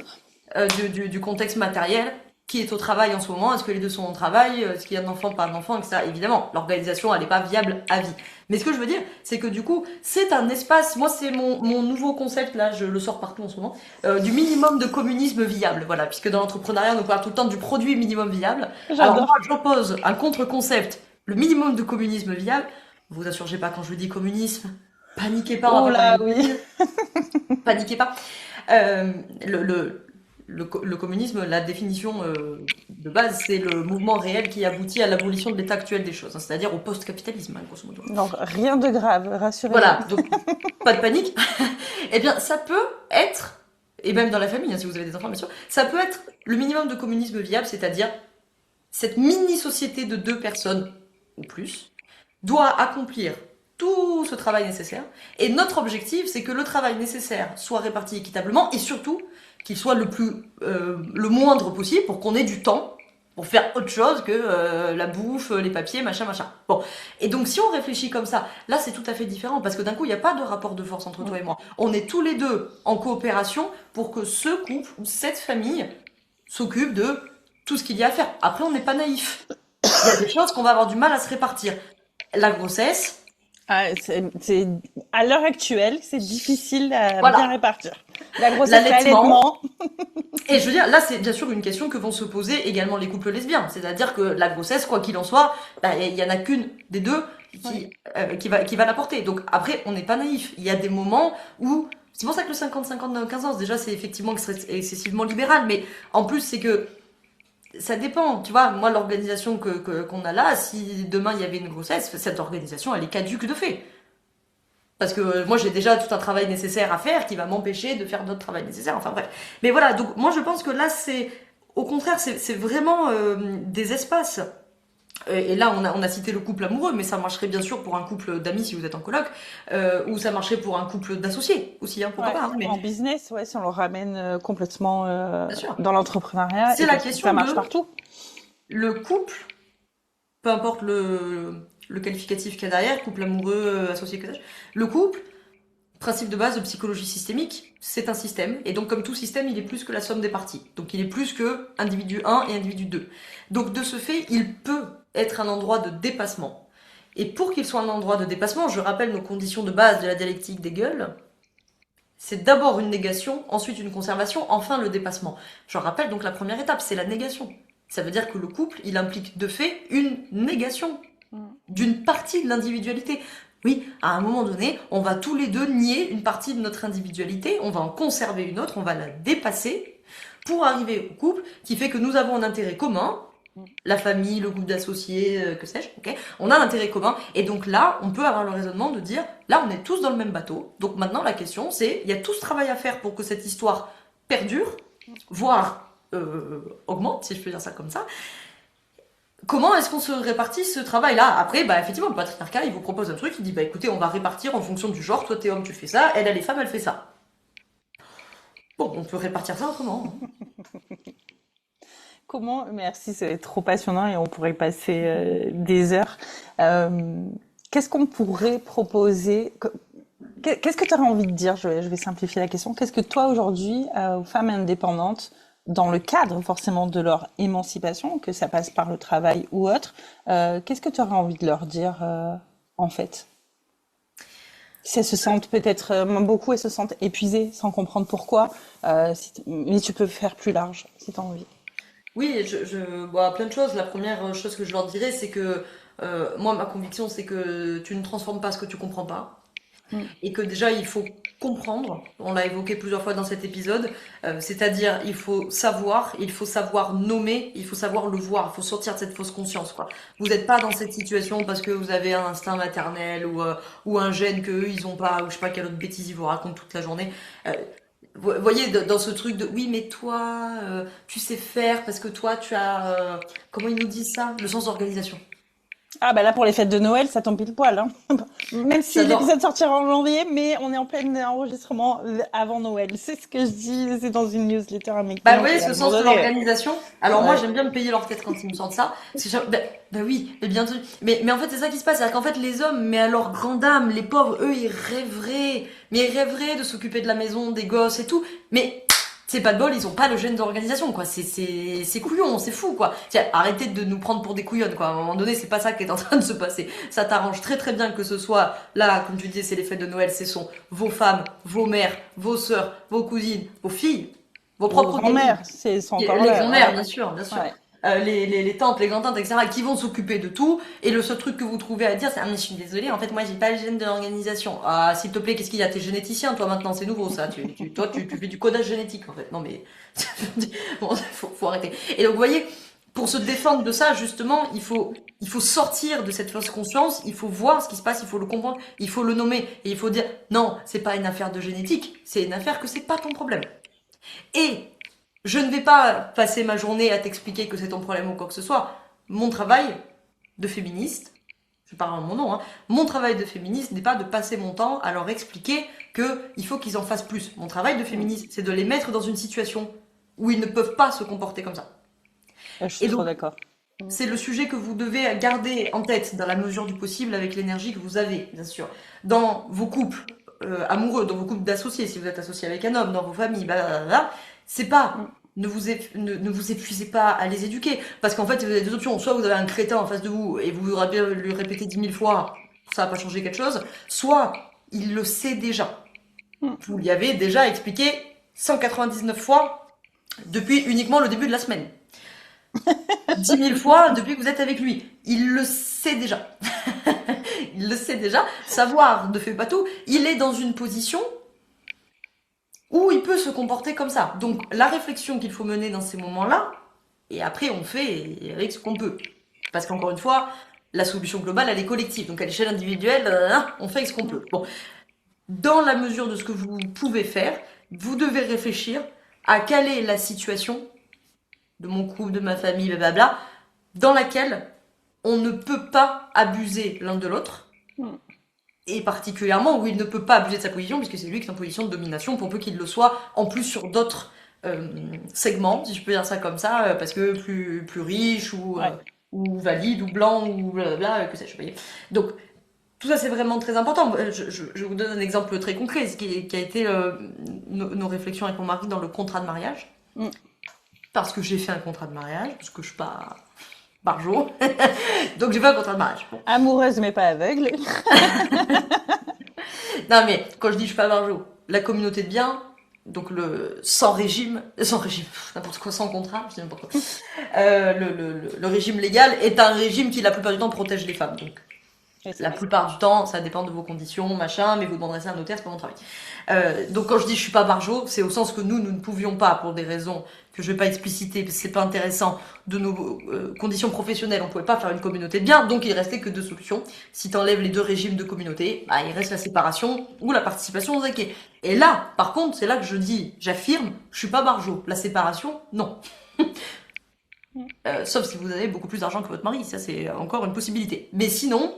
du contexte matériel qui est au travail en ce moment. Est-ce que les deux sont au travail? Est-ce qu'il y a un enfant, pas un enfant, etc. Évidemment, l'organisation, elle n'est pas viable à vie. Mais ce que je veux dire, c'est que du coup, c'est un espace, moi c'est mon nouveau concept, là, je le sors partout en ce moment, du minimum de communisme viable. Voilà, puisque dans l'entrepreneuriat, on parle tout le temps du produit minimum viable. Alors moi, J'adore. j'oppose un contre-concept, le minimum de communisme viable. Vous insurgez pas quand je dis communisme. Paniquez pas, on va Oh pas parler là, de oui. paniquez pas. Euh, le, le, le communisme, la définition de base, c'est le mouvement réel qui aboutit à l'abolition de l'état actuel des choses, hein, c'est-à-dire au post-capitalisme, hein, grosso modo. Donc, rien de grave, rassurez-vous. Voilà, donc pas de panique. Eh bien, ça peut être, et même dans la famille, hein, si vous avez des enfants, bien sûr, ça peut être le minimum de communisme viable, c'est-à-dire cette mini-société de 2 personnes ou plus doit accomplir tout ce travail nécessaire. Et notre objectif, c'est que le travail nécessaire soit réparti équitablement et surtout qu'il soit le moindre possible pour qu'on ait du temps pour faire autre chose que la bouffe, les papiers, machin, machin. Bon. Et donc, si on réfléchit comme ça, là, c'est tout à fait différent parce que d'un coup, il n'y a pas de rapport de force entre toi et moi. On est tous les deux en coopération pour que ce couple ou cette famille s'occupe de tout ce qu'il y a à faire. Après, on n'est pas naïf. Il y a des choses qu'on va avoir du mal à se répartir. La grossesse, Ah, à l'heure actuelle, c'est difficile à bien voilà, répartir. La grossesse, l'allaitement. l'allaitement. Et je veux dire, là, c'est bien sûr une question que vont se poser également les couples lesbiens. C'est-à-dire que la grossesse, quoi qu'il en soit, bah, il y en a qu'une des deux Ouais. qui va la porter. Donc après, on n'est pas naïf. Il y a des moments où, c'est pour ça que le 50-50 dans 15 ans, déjà, c'est effectivement excessivement libéral, mais en plus, c'est que ça dépend, tu vois, moi l'organisation qu'on a là, si demain il y avait une grossesse, cette organisation elle est caduque de fait. Parce que moi j'ai déjà tout un travail nécessaire à faire qui va m'empêcher de faire d'autres travail nécessaires, enfin bref. Mais voilà, donc moi je pense que là c'est, au contraire, c'est vraiment des espaces. Et là on a cité le couple amoureux, mais ça marcherait bien sûr pour un couple d'amis si vous êtes en coloc, ou ça marcherait pour un couple d'associés aussi, hein, pourquoi Ouais. pas, hein, mais En business, ouais, si on le ramène complètement bien sûr. dans l'entrepreneuriat, C'est la ça question marche de partout. le couple, peu importe le qualificatif qu'il y a derrière, couple amoureux, associé, que sais-je. Le couple, principe de base de psychologie systémique, c'est un système. Et donc, comme tout système, il est plus que la somme des parties. Donc, il est plus que individu 1 et individu 2. Donc, de ce fait, il peut être un endroit de dépassement. Et pour qu'il soit un endroit de dépassement, je rappelle nos conditions de base de la dialectique d'Hegel. C'est d'abord une négation, ensuite une conservation, enfin le dépassement. Je rappelle donc la première étape, c'est la négation. Ça veut dire que le couple, il implique de fait une négation Mm. d'une partie de l'individualité. Oui, à un moment donné, on va tous les deux nier une partie de notre individualité, on va en conserver une autre, on va la dépasser pour arriver au couple qui fait que nous avons un intérêt commun, la famille, le groupe d'associés, que sais-je, ok. On a un intérêt commun et donc là, on peut avoir le raisonnement de dire, là, on est tous dans le même bateau. Donc maintenant, la question, c'est, il y a tout ce travail à faire pour que cette histoire perdure, voire augmente, si je peux dire ça comme ça. Comment est-ce qu'on se répartit ce travail-là? Après, bah, effectivement, le patriarcat, il vous propose un truc, il dit, bah, écoutez, on va répartir en fonction du genre, toi t'es homme, tu fais ça, elle est femme, elle fait ça. Bon, on peut répartir ça autrement, hein. Merci, c'est trop passionnant et on pourrait passer des heures. Euh, Qu'est-ce qu'on pourrait proposer? Qu'est-ce que tu aurais envie de dire? Je vais simplifier la question. Qu'est-ce que toi aujourd'hui, aux femmes indépendantes, dans le cadre forcément de leur émancipation, que ça passe par le travail ou autre, qu'est-ce que tu aurais envie de leur dire en fait? Si elles se sentent peut-être, beaucoup, elles se sentent épuisées sans comprendre pourquoi, mais tu peux faire plus large si tu as envie. Oui, bon, plein de choses. La première chose que je leur dirais, c'est que moi, ma conviction, c'est que tu ne transformes pas ce que tu comprends pas. Mm. Et que déjà il faut comprendre, on l'a évoqué plusieurs fois dans cet épisode, c'est-à-dire il faut savoir nommer, il faut savoir le voir, il faut sortir de cette fausse conscience quoi. Vous n'êtes pas dans cette situation parce que vous avez un instinct maternel ou un gène que eux ils ont pas ou je sais pas quelle autre bêtise ils vous racontent toute la journée. Vous voyez dans ce truc de oui mais toi tu sais faire parce que toi tu as comment ils nous disent ça, le sens d'organisation. Ah bah là pour les fêtes de Noël, ça tombe pile poil, hein. Même si J'adore. l'épisode sortira en janvier, mais on est en plein enregistrement avant Noël. C'est ce que je dis, c'est dans une newsletter à mes Bah clients oui, qui à un ce moment sens de donné. l'organisation. Alors moi, Ouais. j'aime bien me payer leur tête quand ils me sortent ça. Bah oui, mais bien sûr. Mais en fait, c'est ça qui se passe. C'est-à-dire qu'en fait, les hommes, mais à leur grande âme, les pauvres, eux, ils rêveraient. Mais ils rêveraient de s'occuper de la maison, des gosses et tout. Mais c'est pas de bol, ils ont pas le gène d'organisation, quoi. C'est couillon, c'est fou, quoi. Tiens, arrêtez de nous prendre pour des couillonnes, quoi. À un moment donné, c'est pas ça qui est en train de se passer. Ça t'arrange très très bien que ce soit, là, comme tu disais, c'est les fêtes de Noël, ce sont vos femmes, vos mères, vos sœurs, vos cousines, vos filles, vos Vos propres gamines, grands-mères, sont encore les là, grand-mères, ouais. bien sûr, bien sûr. Ouais. Les tantes, les grands-tantes, etc., qui vont s'occuper de tout. Et le seul truc que vous trouvez à dire, c'est ah mais je suis désolée, en fait moi j'ai pas le gène de l'organisation. Ah s'il te plaît, qu'est-ce qu'il y a? T'es généticien, toi maintenant, c'est nouveau ça. Toi tu fais du codage génétique en fait. Non mais bon, faut arrêter. Et donc vous voyez, pour se défendre de ça justement, il faut sortir de cette fausse conscience. Il faut voir ce qui se passe, il faut le comprendre, il faut le nommer et il faut dire non, c'est pas une affaire de génétique, c'est une affaire que c'est pas ton problème. Et je ne vais pas passer ma journée à t'expliquer que c'est ton problème ou quoi que ce soit. Mon travail de féministe, je parle en mon nom, hein, mon travail de féministe n'est pas de passer mon temps à leur expliquer qu'il faut qu'ils en fassent plus. Mon travail de Mm. féministe, c'est de les mettre dans une situation où ils ne peuvent pas se comporter comme ça. Je suis Et trop donc, d'accord. Mm. c'est le sujet que vous devez garder en tête dans la mesure du possible avec l'énergie que vous avez, bien sûr. Dans vos couples amoureux, dans vos couples d'associés, si vous êtes associé avec un homme, dans vos familles, blablabla, c'est pas Mm. ne vous épuisez pas à les éduquer. Parce qu'en fait, vous avez deux options. Soit vous avez un crétin en face de vous et vous voudrez bien lui répéter 10 000 fois, ça va pas changer quelque chose. Soit il le sait déjà. Mm. Vous lui avez déjà expliqué 199 fois depuis uniquement le début de la semaine. 10 000 fois depuis que vous êtes avec lui. Il le sait déjà. Il le sait déjà. Savoir ne fait pas tout. Il est dans une position où il peut se comporter comme ça. Donc la réflexion qu'il faut mener dans ces moments-là, et après on fait avec ce qu'on peut. Parce qu'encore une fois, la solution globale, elle est collective. Donc à l'échelle individuelle, on fait avec ce qu'on peut. Bon, dans la mesure de ce que vous pouvez faire, vous devez réfléchir à quelle est la situation de mon couple, de ma famille, blablabla, dans laquelle on ne peut pas abuser l'un de l'autre, Mm. et particulièrement où il ne peut pas abuser de sa position, puisque c'est lui qui est en position de domination, pour peu qu'il le soit, en plus sur d'autres segments, si je peux dire ça comme ça, parce que plus riche, Ouais. ou valide, ou blanc, ou blablabla, que sais-je, vous voyez. Donc, tout ça, c'est vraiment très important. Je vous donne un exemple très concret, ce qui a été nos réflexions avec mon mari dans le contrat de mariage. Mm. Parce que j'ai fait un contrat de mariage, parce que je suis pas barjo. Donc j'ai fait un contrat de mariage. Bon. Amoureuse mais pas aveugle. Non mais quand je dis je suis pas barjo, la communauté de biens, donc le sans régime, n'importe quoi, sans contrat, je dis n'importe quoi. Le régime légal est un régime qui la plupart du temps protège les femmes. Donc Et c'est la vrai. plupart du temps, ça dépend de vos conditions, machin, mais vous demanderez ça à un notaire, c'est pas mon travail. Donc quand je dis je suis pas barjo, c'est au sens que nous ne pouvions pas, pour des raisons que je vais pas expliciter, parce que c'est pas intéressant, de nos conditions professionnelles, on pouvait pas faire une communauté de biens, donc il restait que deux solutions. Si t'enlèves les deux régimes de communauté, bah, il reste la séparation ou la participation aux acquis. Et là, par contre, c'est là que je dis, j'affirme, je suis pas barjo. La séparation, non. Sauf si vous avez beaucoup plus d'argent que votre mari, ça c'est encore une possibilité. Mais sinon,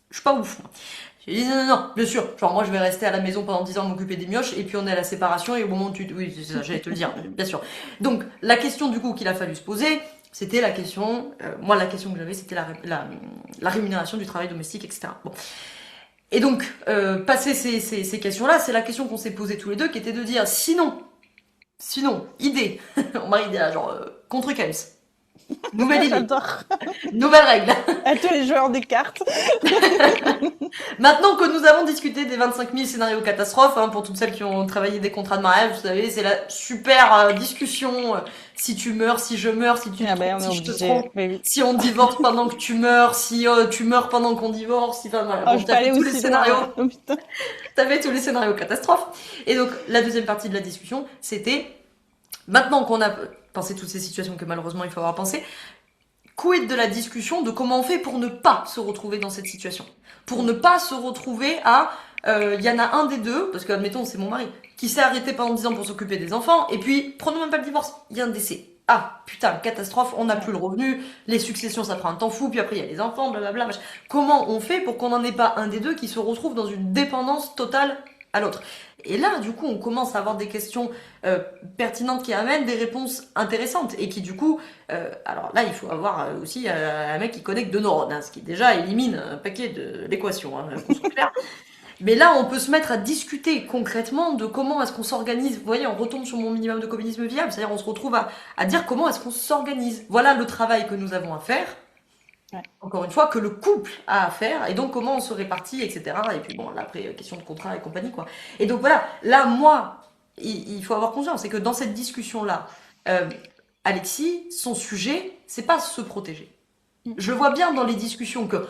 je suis pas ouf. J'ai dit non, non, non, bien sûr. Genre, moi, je vais rester à la maison pendant 10 ans m'occuper des mioches, et puis on est à la séparation, et au moment où tu... Oui, c'est ça, j'allais te le dire, bien sûr. Donc, la question, du coup, qu'il a fallu se poser, c'était la question... moi, la question que j'avais, c'était la rémunération du travail domestique, etc. Bon. Et donc, passer ces questions-là, c'est la question qu'on s'est posée tous les deux, qui était de dire, sinon, idée, on m'a idée là, genre, contre Kems. Nouvelle idée, J'adore. nouvelle règle. À tous les joueurs des cartes. Maintenant que nous avons discuté des 25 000 scénarios catastrophes, hein, pour toutes celles qui ont travaillé des contrats de mariage, vous savez, c'est la super discussion. Si tu meurs, si je meurs, si tu te Ah ben, trompes, on est si je te obligé. trompe, Mais oui. si on divorce pendant que tu meurs, si tu meurs pendant qu'on divorce, si, enfin, voilà. Oh, Bon, je peux aller tous les aussi loin. scénarios, Oh, putain. t'avais tous les scénarios catastrophes. Et donc, la deuxième partie de la discussion, c'était, maintenant qu'on a pensé toutes ces situations que malheureusement il faut avoir pensé, quid de la discussion de comment on fait pour ne pas se retrouver dans cette situation. Pour ne pas se retrouver à... y en a un des deux, parce que admettons c'est mon mari, qui s'est arrêté pendant 10 ans pour s'occuper des enfants, et puis prenons même pas le divorce, il y a un décès. Ah putain, catastrophe, on n'a plus le revenu, les successions ça prend un temps fou, puis après il y a les enfants, blablabla. Machin. Comment on fait pour qu'on n'en ait pas un des deux qui se retrouve dans une dépendance totale à l'autre? Et là, du coup, on commence à avoir des questions pertinentes qui amènent des réponses intéressantes et qui, du coup, alors là, il faut avoir aussi un mec qui connecte deux neurones, hein, ce qui déjà élimine un paquet de l'équation, hein, qu'on soit clair. Mais là, on peut se mettre à discuter concrètement de comment est-ce qu'on s'organise. Vous voyez, on retombe sur mon minimum de communisme viable, c'est-à-dire on se retrouve à dire comment est-ce qu'on s'organise. Voilà le travail que nous avons à faire. Ouais. Encore une fois, que le couple a à faire, et donc comment on se répartit, etc. Et puis bon, là, après, question de contrat et compagnie, quoi. Et donc voilà, là, moi, il faut avoir conscience, c'est que dans cette discussion-là, euh, Alexis, son sujet, c'est pas se protéger. Je vois bien dans les discussions que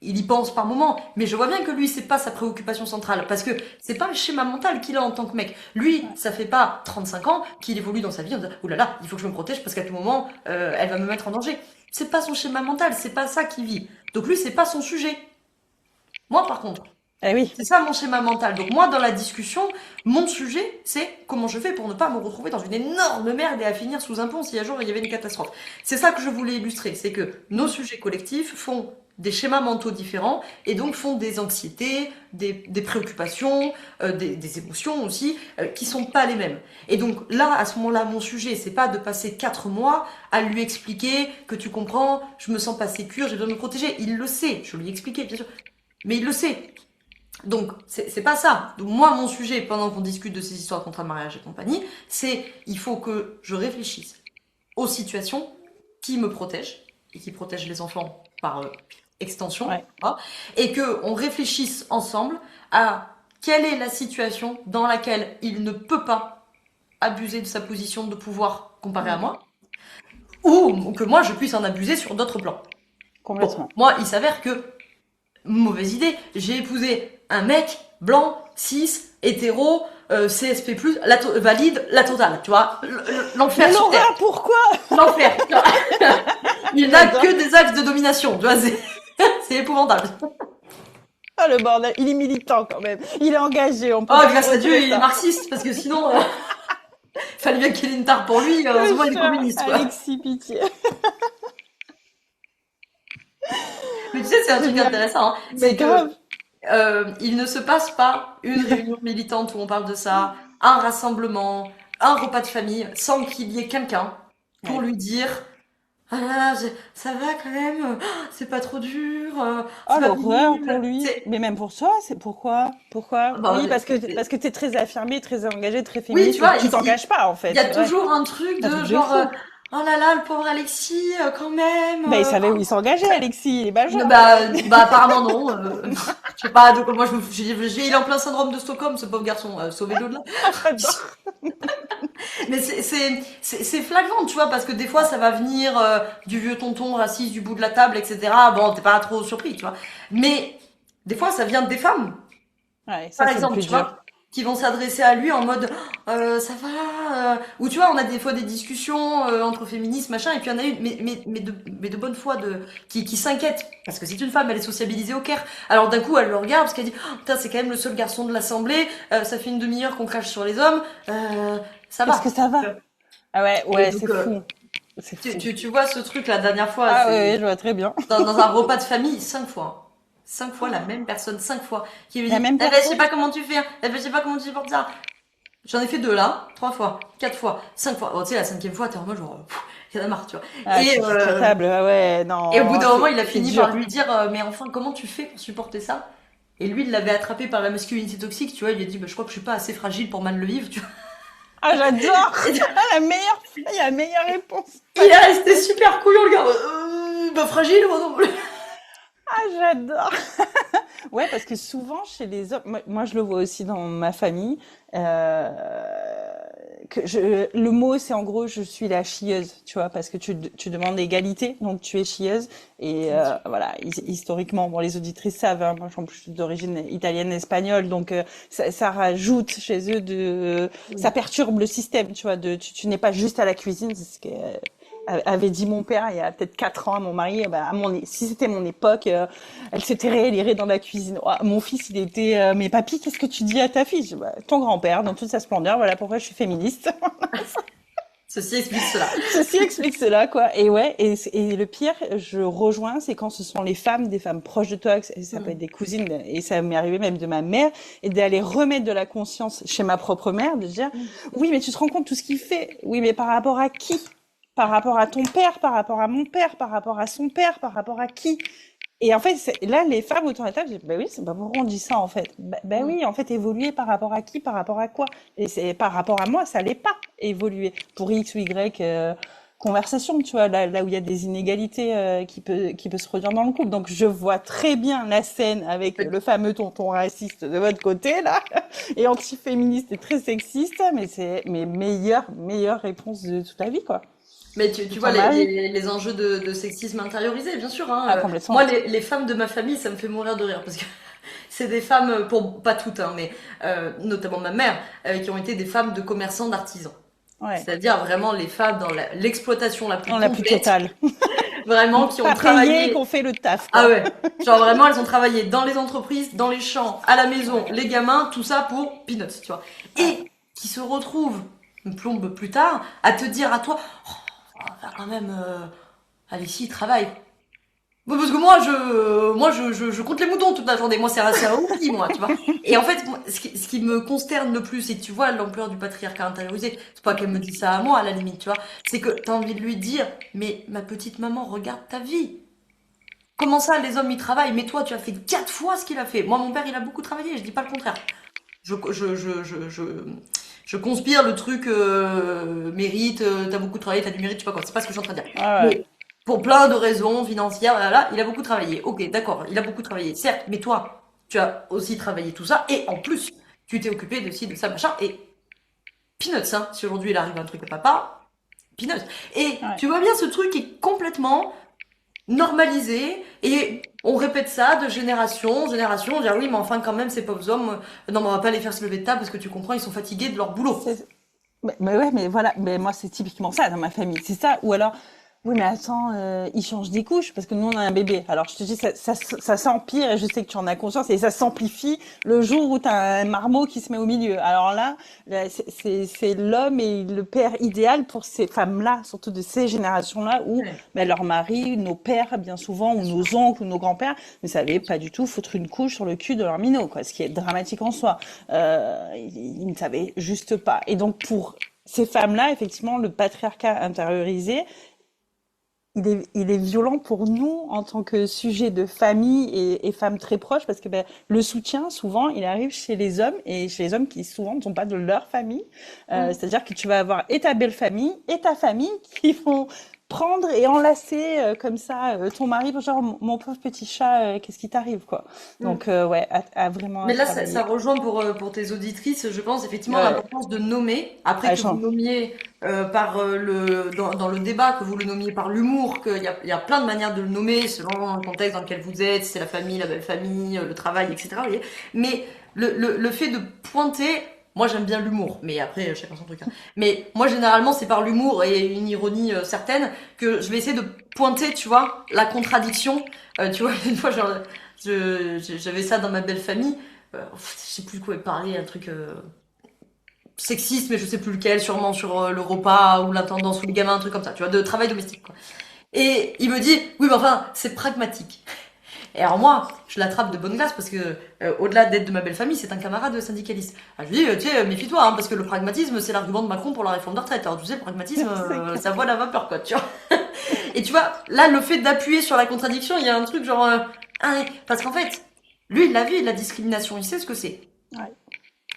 il y pense par moment, mais je vois bien que lui, c'est pas sa préoccupation centrale, parce que c'est pas le schéma mental qu'il a en tant que mec. Lui, ça fait pas 35 ans qu'il évolue dans sa vie en disant, ouh là là, il faut que je me protège parce qu'à tout moment, elle va me mettre en danger. C'est pas son schéma mental, c'est pas ça qu'il vit. Donc lui, c'est pas son sujet. Moi, par contre, Eh oui. c'est ça mon schéma mental. Donc moi, dans la discussion, mon sujet, c'est comment je fais pour ne pas me retrouver dans une énorme merde et à finir sous un pont si un jour il y avait une catastrophe. C'est ça que je voulais illustrer, c'est que nos sujets collectifs font des schémas mentaux différents et donc font des anxiétés, des préoccupations, des émotions aussi, qui sont pas les mêmes. Et donc là, à ce moment-là, mon sujet, c'est pas de passer 4 mois à lui expliquer que tu comprends, je me sens pas sécure, j'ai besoin de me protéger. Il le sait, je lui ai expliqué, bien sûr, mais il le sait. Donc, c'est pas ça. Donc, moi, mon sujet, pendant qu'on discute de ces histoires de contrat de mariage et compagnie, c'est il faut que je réfléchisse aux situations qui me protègent et qui protègent les enfants par extension, Ouais. hein, et que on réfléchisse ensemble à quelle est la situation dans laquelle il ne peut pas abuser de sa position de pouvoir comparé à moi, ou que moi je puisse en abuser sur d'autres plans. Bon, Complètement. moi, il s'avère que mauvaise idée. J'ai épousé un mec blanc, cis, hétéro, CSP+, valide, la totale, tu vois. L'enfer Mais sur Laura, Terre. pourquoi? L'enfer. Tu vois. Il n'a J'adore. que des axes de domination, tu vois. C'est épouvantable. Oh le bordel, il est militant quand même. Il est engagé, on peut Oh, pas lui grâce à Dieu, retirer il est ça. marxiste, parce que sinon, fallait bien qu'il ait une tare pour lui. Je Heureusement, te il est jure, communiste, quoi. Alexis, pitié. Mais tu sais, c'est un truc Génial. intéressant, hein. Mais C'est que grave. il ne se passe pas une réunion militante où on parle de ça, un rassemblement, un repas de famille, sans qu'il y ait quelqu'un pour Ouais. lui dire ah là là, ça va quand même, c'est pas trop dur, Oh c'est pas l'horreur pour pénible. lui. C'est Mais même pour toi, c'est pourquoi? Pourquoi? bah, Oui, parce que t'es très affirmée, très engagée, très oui, tu féministe et vois, tu t'engages pas en il y a fait. Ouais. toujours un truc C'est un de truc de genre fou. oh là là, le pauvre Alexis, quand même. Bah il savait où il s'engageait, Alexis. Il est majeur. Bah apparemment non. Je sais pas, donc moi il est en plein syndrome de Stockholm, ce pauvre garçon. Sauvez-le de là. J'adore. Mais c'est flagrant, tu vois, parce que des fois, ça va venir du vieux tonton raciste du bout de la table, etc. Bon, t'es pas trop surpris, tu vois. Mais des fois, ça vient des femmes, Ouais, ça par c'est le exemple, plus tu dur. vois, qui vont s'adresser à lui en mode ça va ou tu vois, on a des fois des discussions entre féministes, machin, et puis il y en a une, mais de bonne foi, qui s'inquiète. Parce que c'est une femme, elle est sociabilisée au Caire. Alors d'un coup, elle le regarde, parce qu'elle dit putain, c'est quand même le seul garçon de l'assemblée, ça fait une demi-heure qu'on crache sur les hommes, ça Est-ce que va. ça va? Ah ouais, Et ouais, donc, c'est fou. C'est fou. tu vois ce truc la dernière fois, Ah ouais, ouais, c'est je vois très bien. dans un repas de famille 5 fois. 5 fois la même personne, 5 fois, qui lui La dit, même eh ben, je sais personne? pas comment tu fais, hein. Eh ben, je sais pas comment tu portes ça. J'en ai fait 2 là, 3 fois, 4 fois, 5 fois. Bon, tu sais, la cinquième fois, t'es en mode genre, il y en a marre, tu vois. Ah, Et, tu kiffes la table. Ah ouais, et au bout non, d'un moment, il a c'est fini par dur. lui dire, mais enfin, comment tu fais pour supporter ça? Et lui, il l'avait attrapé par la masculinité toxique, tu vois. Il lui a dit, bah, je crois que je suis pas assez fragile pour mal le vivre, tu vois. Ah, j'adore! Et La meilleure réponse. il est resté super couillon, le gars. Bah, fragile, moi non plus. Ah, j'adore! Ouais, parce que souvent chez les hommes, moi, je le vois aussi dans ma famille, euh, le mot c'est en gros je suis la chieuse, tu vois, parce que tu demandes égalité, donc tu es chieuse et Bien sûr. voilà, historiquement, bon les auditrices savent, hein, moi je suis en plus d'origine italienne espagnole, donc ça rajoute chez eux ça Oui. perturbe le système, tu vois, tu n'es pas juste à la cuisine, c'est ce que avait dit mon père il y a peut-être 4 ans à mon mari, bah, si c'était mon époque, elle s'était réélirée dans la cuisine. Oh, mon fils, il était, mais papy, qu'est-ce que tu dis à ta fille? Je dis, bah, ton grand-père, dans toute sa splendeur, voilà pourquoi je suis féministe. Ceci explique cela. Ceci explique cela, quoi. Et ouais, et le pire, je rejoins, c'est quand ce sont les femmes, des femmes proches de toi, ça peut être Mm. des cousines, et ça m'est arrivé même de ma mère, et d'aller remettre de la conscience chez ma propre mère, de dire, Mm. oui, mais tu te rends compte de tout ce qu'il fait. Oui, mais par rapport à qui? Par rapport à ton père, par rapport à mon père, par rapport à son père, par rapport à qui? Et en fait, là, les femmes autour de la table, je dis, bah oui, c'est pas pourquoi on dit ça, en fait. Bah Mm. oui, en fait, évoluer par rapport à qui, par rapport à quoi? Et c'est par rapport à moi, ça l'est pas, évoluer. Pour X ou Y, conversation, tu vois, là où il y a des inégalités, qui peut se produire dans le couple. Donc, je vois très bien la scène avec le fameux tonton raciste de votre côté, là, et antiféministe et très sexiste, mais c'est mes meilleures réponses de toute la vie, quoi. Mais C'est tu vois ton mari. les enjeux de sexisme intériorisé, bien sûr. Hein. Ah, Moi, complètement. les femmes de ma famille, ça me fait mourir de rire parce que c'est des femmes, pour pas toutes, hein, mais notamment ma mère, qui ont été des femmes de commerçants, d'artisans. Ouais. C'est-à-dire vraiment les femmes dans l'exploitation la plus On l'a plus complète, totale. vraiment qui ont Pas payé, travaillé. qu'on fait le taf, Ah quoi. ouais, genre vraiment elles ont travaillé dans les entreprises, dans les champs, à la maison, les gamins, tout ça pour peanuts, tu vois. Ouais. Et qui se retrouvent une plombe plus tard à te dire à toi, quand même, allez, si, travaille. Bon, parce que je compte les moutons toute la journée. Moi, c'est un outil, moi, tu vois. Et en fait, ce qui me consterne le plus, et tu vois l'ampleur du patriarcat intériorisé, c'est pas qu'elle me dit ça à moi, à la limite, tu vois. C'est que t'as envie de lui dire, mais ma petite maman, regarde ta vie. Comment ça, les hommes, ils travaillent, mais toi, tu as fait 4 fois ce qu'il a fait. Moi, mon père, il a beaucoup travaillé, je dis pas le contraire. Je, je, je, je, je, je conspire le truc mérite, t'as beaucoup travaillé, t'as du mérite, je sais pas quoi, c'est pas ce que je suis en train de dire. Ouais, ouais. Mais pour plein de raisons financières, là, il a beaucoup travaillé. Ok, d'accord, il a beaucoup travaillé, certes, mais toi, tu as aussi travaillé tout ça, et en plus, tu t'es occupé de ci, de ça, machin, et peanuts, hein, si aujourd'hui il arrive un truc à papa, peanuts. Et Ouais. tu vois bien, ce truc est complètement normalisé, et on répète ça de génération en génération, on dit ah oui, mais enfin, quand même, ces pauvres hommes, non, mais on va pas les faire se lever de table parce que tu comprends, ils sont fatigués de leur boulot. Mais ouais, mais voilà, mais moi c'est typiquement ça dans ma famille, c'est ça. Ou alors, oui, mais attends, il change des couches parce que nous on a un bébé. Alors je te dis, ça s'empire et je sais que tu en as conscience et ça s'amplifie le jour où t'as un marmot qui se met au milieu. Alors là, c'est l'homme et le père idéal pour ces femmes-là, surtout de ces générations-là où Ouais. ben, leur mari, nos pères bien souvent, ou nos oncles ou nos grands-pères ne savaient pas du tout foutre une couche sur le cul de leur minot, quoi, ce qui est dramatique en soi. Ils ne savaient juste pas. Et donc pour ces femmes-là, effectivement, le patriarcat intériorisé, il est violent pour nous en tant que sujet de famille et femmes très proches parce que ben, le soutien, souvent, il arrive chez les hommes et chez les hommes qui souvent ne sont pas de leur famille. Mm. C'est-à-dire que tu vas avoir et ta belle famille et ta famille qui vont prendre et enlacer comme ça ton mari pour genre mon pauvre petit chat, qu'est-ce qui t'arrive quoi. Mm. Donc ouais, à vraiment Mais à là, ça travailler. rejoint pour tes auditrices, je pense effectivement Ouais, l'importance de nommer, après ouais, que vous nommiez par dans le débat, que vous le nommiez par l'humour, il y a plein de manières de le nommer selon le contexte dans lequel vous êtes, si c'est la famille, la belle famille, le travail, etc. Vous voyez. Mais le fait de pointer, moi j'aime bien l'humour, mais après chacun son truc. Hein. Mais moi généralement c'est par l'humour et une ironie certaine que je vais essayer de pointer, tu vois, la contradiction. Tu vois, une fois j'avais ça dans ma belle famille. Je sais plus de quoi parler, un truc sexiste, mais je sais plus lequel, sûrement sur le repas ou l'intendance ou les gamins, un truc comme ça, tu vois, de travail domestique, quoi. Et il me dit, oui, mais enfin, c'est pragmatique. Et alors moi, je l'attrape de bonne grâce parce que au-delà d'être de ma belle famille, c'est un camarade syndicaliste. Alors, je lui dis, tu sais, méfie-toi, hein, parce que le pragmatisme, c'est l'argument de Macron pour la réforme de retraite. Alors tu sais, le pragmatisme, ça voit la vapeur, quoi, tu vois. Et tu vois, là, le fait d'appuyer sur la contradiction, il y a un truc genre, parce qu'en fait, lui, il l'a vu, la discrimination, il sait ce que c'est. Ouais.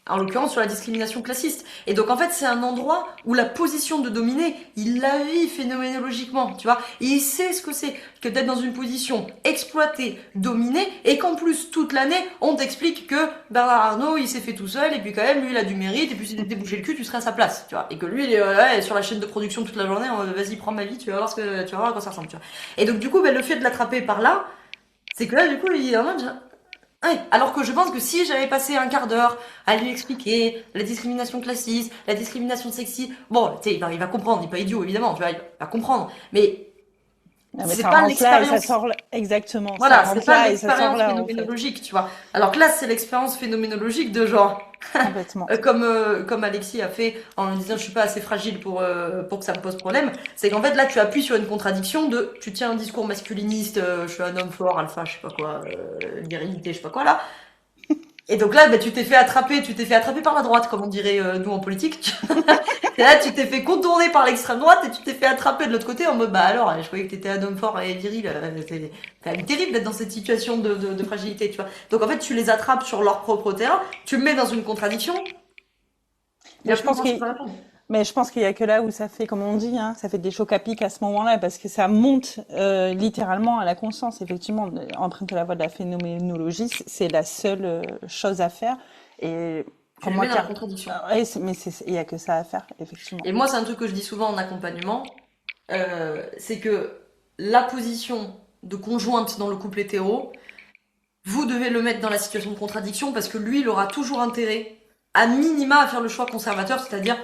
En l'occurrence sur la discrimination classiste. Et donc en fait c'est un endroit où la position de dominé, il la vit phénoménologiquement, tu vois. Et il sait ce que c'est que d'être dans une position exploitée, dominée, et qu'en plus toute l'année on t'explique que Bernard Arnault il s'est fait tout seul, et puis quand même lui il a du mérite, et puis si t'étais bouché le cul tu serais à sa place, tu vois. Et que lui il est sur la chaîne de production toute la journée, vas-y prends ma vie, tu vas voir tu vas voir à quoi ça ressemble, tu vois. Et donc du coup le fait de l'attraper par là, c'est que là du coup il est en mode ouais, alors que je pense que si j'avais passé un quart d'heure à lui expliquer la discrimination classiste, la discrimination sexy, bon, tu sais, il va comprendre, il est pas idiot évidemment, tu vois, il va comprendre, mais Non, mais c'est ça pas rentre là et ça l'expérience. sort là. Exactement, ça Voilà, c'est rentre pas là et ça sort l'expérience là en fait. phénoménologique, tu vois. Alors que là, c'est l'expérience phénoménologique de genre, Complètement. comme Alexis a fait en lui disant je suis pas assez fragile pour que ça me pose problème, c'est qu'en fait là tu appuies sur une contradiction de tu tiens un discours masculiniste, je suis un homme fort, alpha, je sais pas quoi, virilité, je sais pas quoi là. Et donc là, tu t'es fait attraper par la droite, comme on dirait nous en politique. Et là, tu t'es fait contourner par l'extrême droite et tu t'es fait attraper de l'autre côté en mode bah alors, je croyais que t'étais un homme fort et viril. C'est quand même terrible d'être dans cette situation de fragilité, tu vois. Donc en fait, tu les attrapes sur leur propre terrain, tu le mets dans une contradiction. Et Mais je après, pense comment tu qu'il peux répondre? Mais je pense qu'il y a que là où ça fait, comme on dit, hein, ça fait des chocs à pic à ce moment-là, parce que ça monte littéralement à la conscience. Effectivement, emprunter la voie de la phénoménologie, c'est la seule chose à faire. Et Tu comme les moi, mets dans la contradiction. ouais, mais il y a que ça à faire, effectivement. Et moi, c'est un truc que je dis souvent en accompagnement, c'est que la position de conjointe dans le couple hétéro, vous devez le mettre dans la situation de contradiction parce que lui, il aura toujours intérêt, à minima, à faire le choix conservateur, c'est-à-dire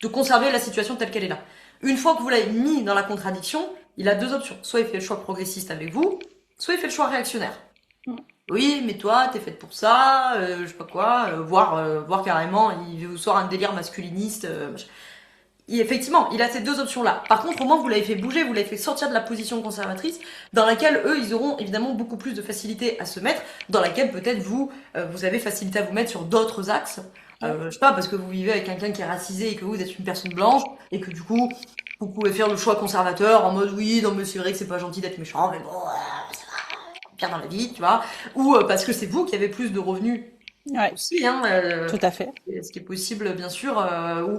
de conserver la situation telle qu'elle est là. Une fois que vous l'avez mis dans la contradiction, il a deux options. Soit il fait le choix progressiste avec vous, soit il fait le choix réactionnaire. Oui, mais toi, t'es faite pour ça, je sais pas quoi, voire carrément, il vous sort un délire masculiniste. Effectivement, il a ces deux options-là. Par contre, au moins, vous l'avez fait bouger, vous l'avez fait sortir de la position conservatrice, dans laquelle eux, ils auront évidemment beaucoup plus de facilité à se mettre, dans laquelle peut-être vous avez facilité à vous mettre sur d'autres axes. Je sais pas, parce que vous vivez avec quelqu'un qui est racisé et que vous êtes une personne blanche, et que du coup, vous pouvez faire le choix conservateur en mode oui, non mais c'est vrai que c'est pas gentil d'être méchant, mais bon, ça va, bien dans la vie, tu vois. Ou parce que c'est vous qui avez plus de revenus Ouais, aussi, hein. tout à fait. Ce qui est possible, bien sûr,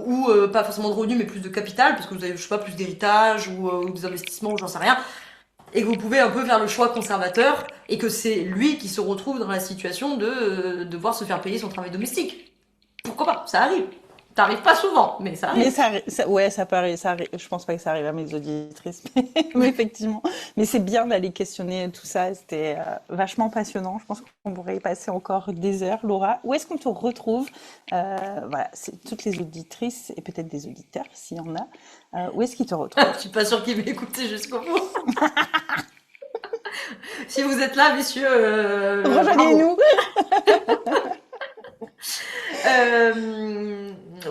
ou pas forcément de revenus, mais plus de capital, parce que vous avez, je sais pas, plus d'héritage ou des investissements, ou j'en sais rien, et que vous pouvez un peu faire le choix conservateur, et que c'est lui qui se retrouve dans la situation de devoir se faire payer son travail domestique. Pourquoi pas? Ça arrive. Ça arrive pas souvent, mais ça Mais arrive. ouais, ça paraît, je pense pas que ça arrive à mes auditrices, mais effectivement. Mais c'est bien d'aller questionner tout ça. C'était vachement passionnant. Je pense qu'on pourrait y passer encore des heures. Laura, où est-ce qu'on te retrouve? Voilà, c'est toutes les auditrices et peut-être des auditeurs, s'il y en a. Où est-ce qu'ils te retrouvent? Je suis pas sûre qu'il m'écouter jusqu'au bout. Si vous êtes là, messieurs, bravo. Rejoignez-nous!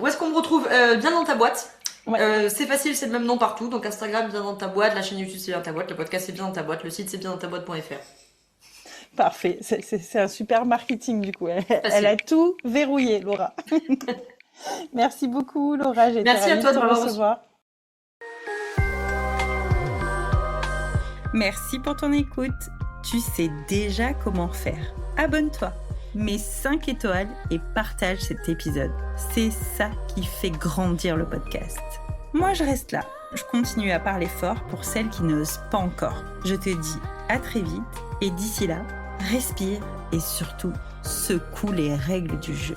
Où est-ce qu'on me retrouve? Bien dans ta boîte. Ouais. C'est facile, c'est le même nom partout. Donc Instagram, bien dans ta boîte. La chaîne YouTube, c'est bien dans ta boîte. Le podcast, c'est bien dans ta boîte. Le site, c'est bien dans ta boîte.fr. Parfait. C'est un super marketing, du coup. Elle Facile. a tout verrouillé, Laura. Merci beaucoup, Laura. J'ai été Merci à ravie toi de de te m'avoir reçu. recevoir. Merci pour ton écoute. Tu sais déjà comment faire. Abonne-toi, mets 5 étoiles et partage cet épisode. C'est ça qui fait grandir le podcast. Moi, je reste là. Je continue à parler fort pour celles qui n'osent pas encore. Je te dis à très vite et d'ici là, respire et surtout secoue les règles du jeu.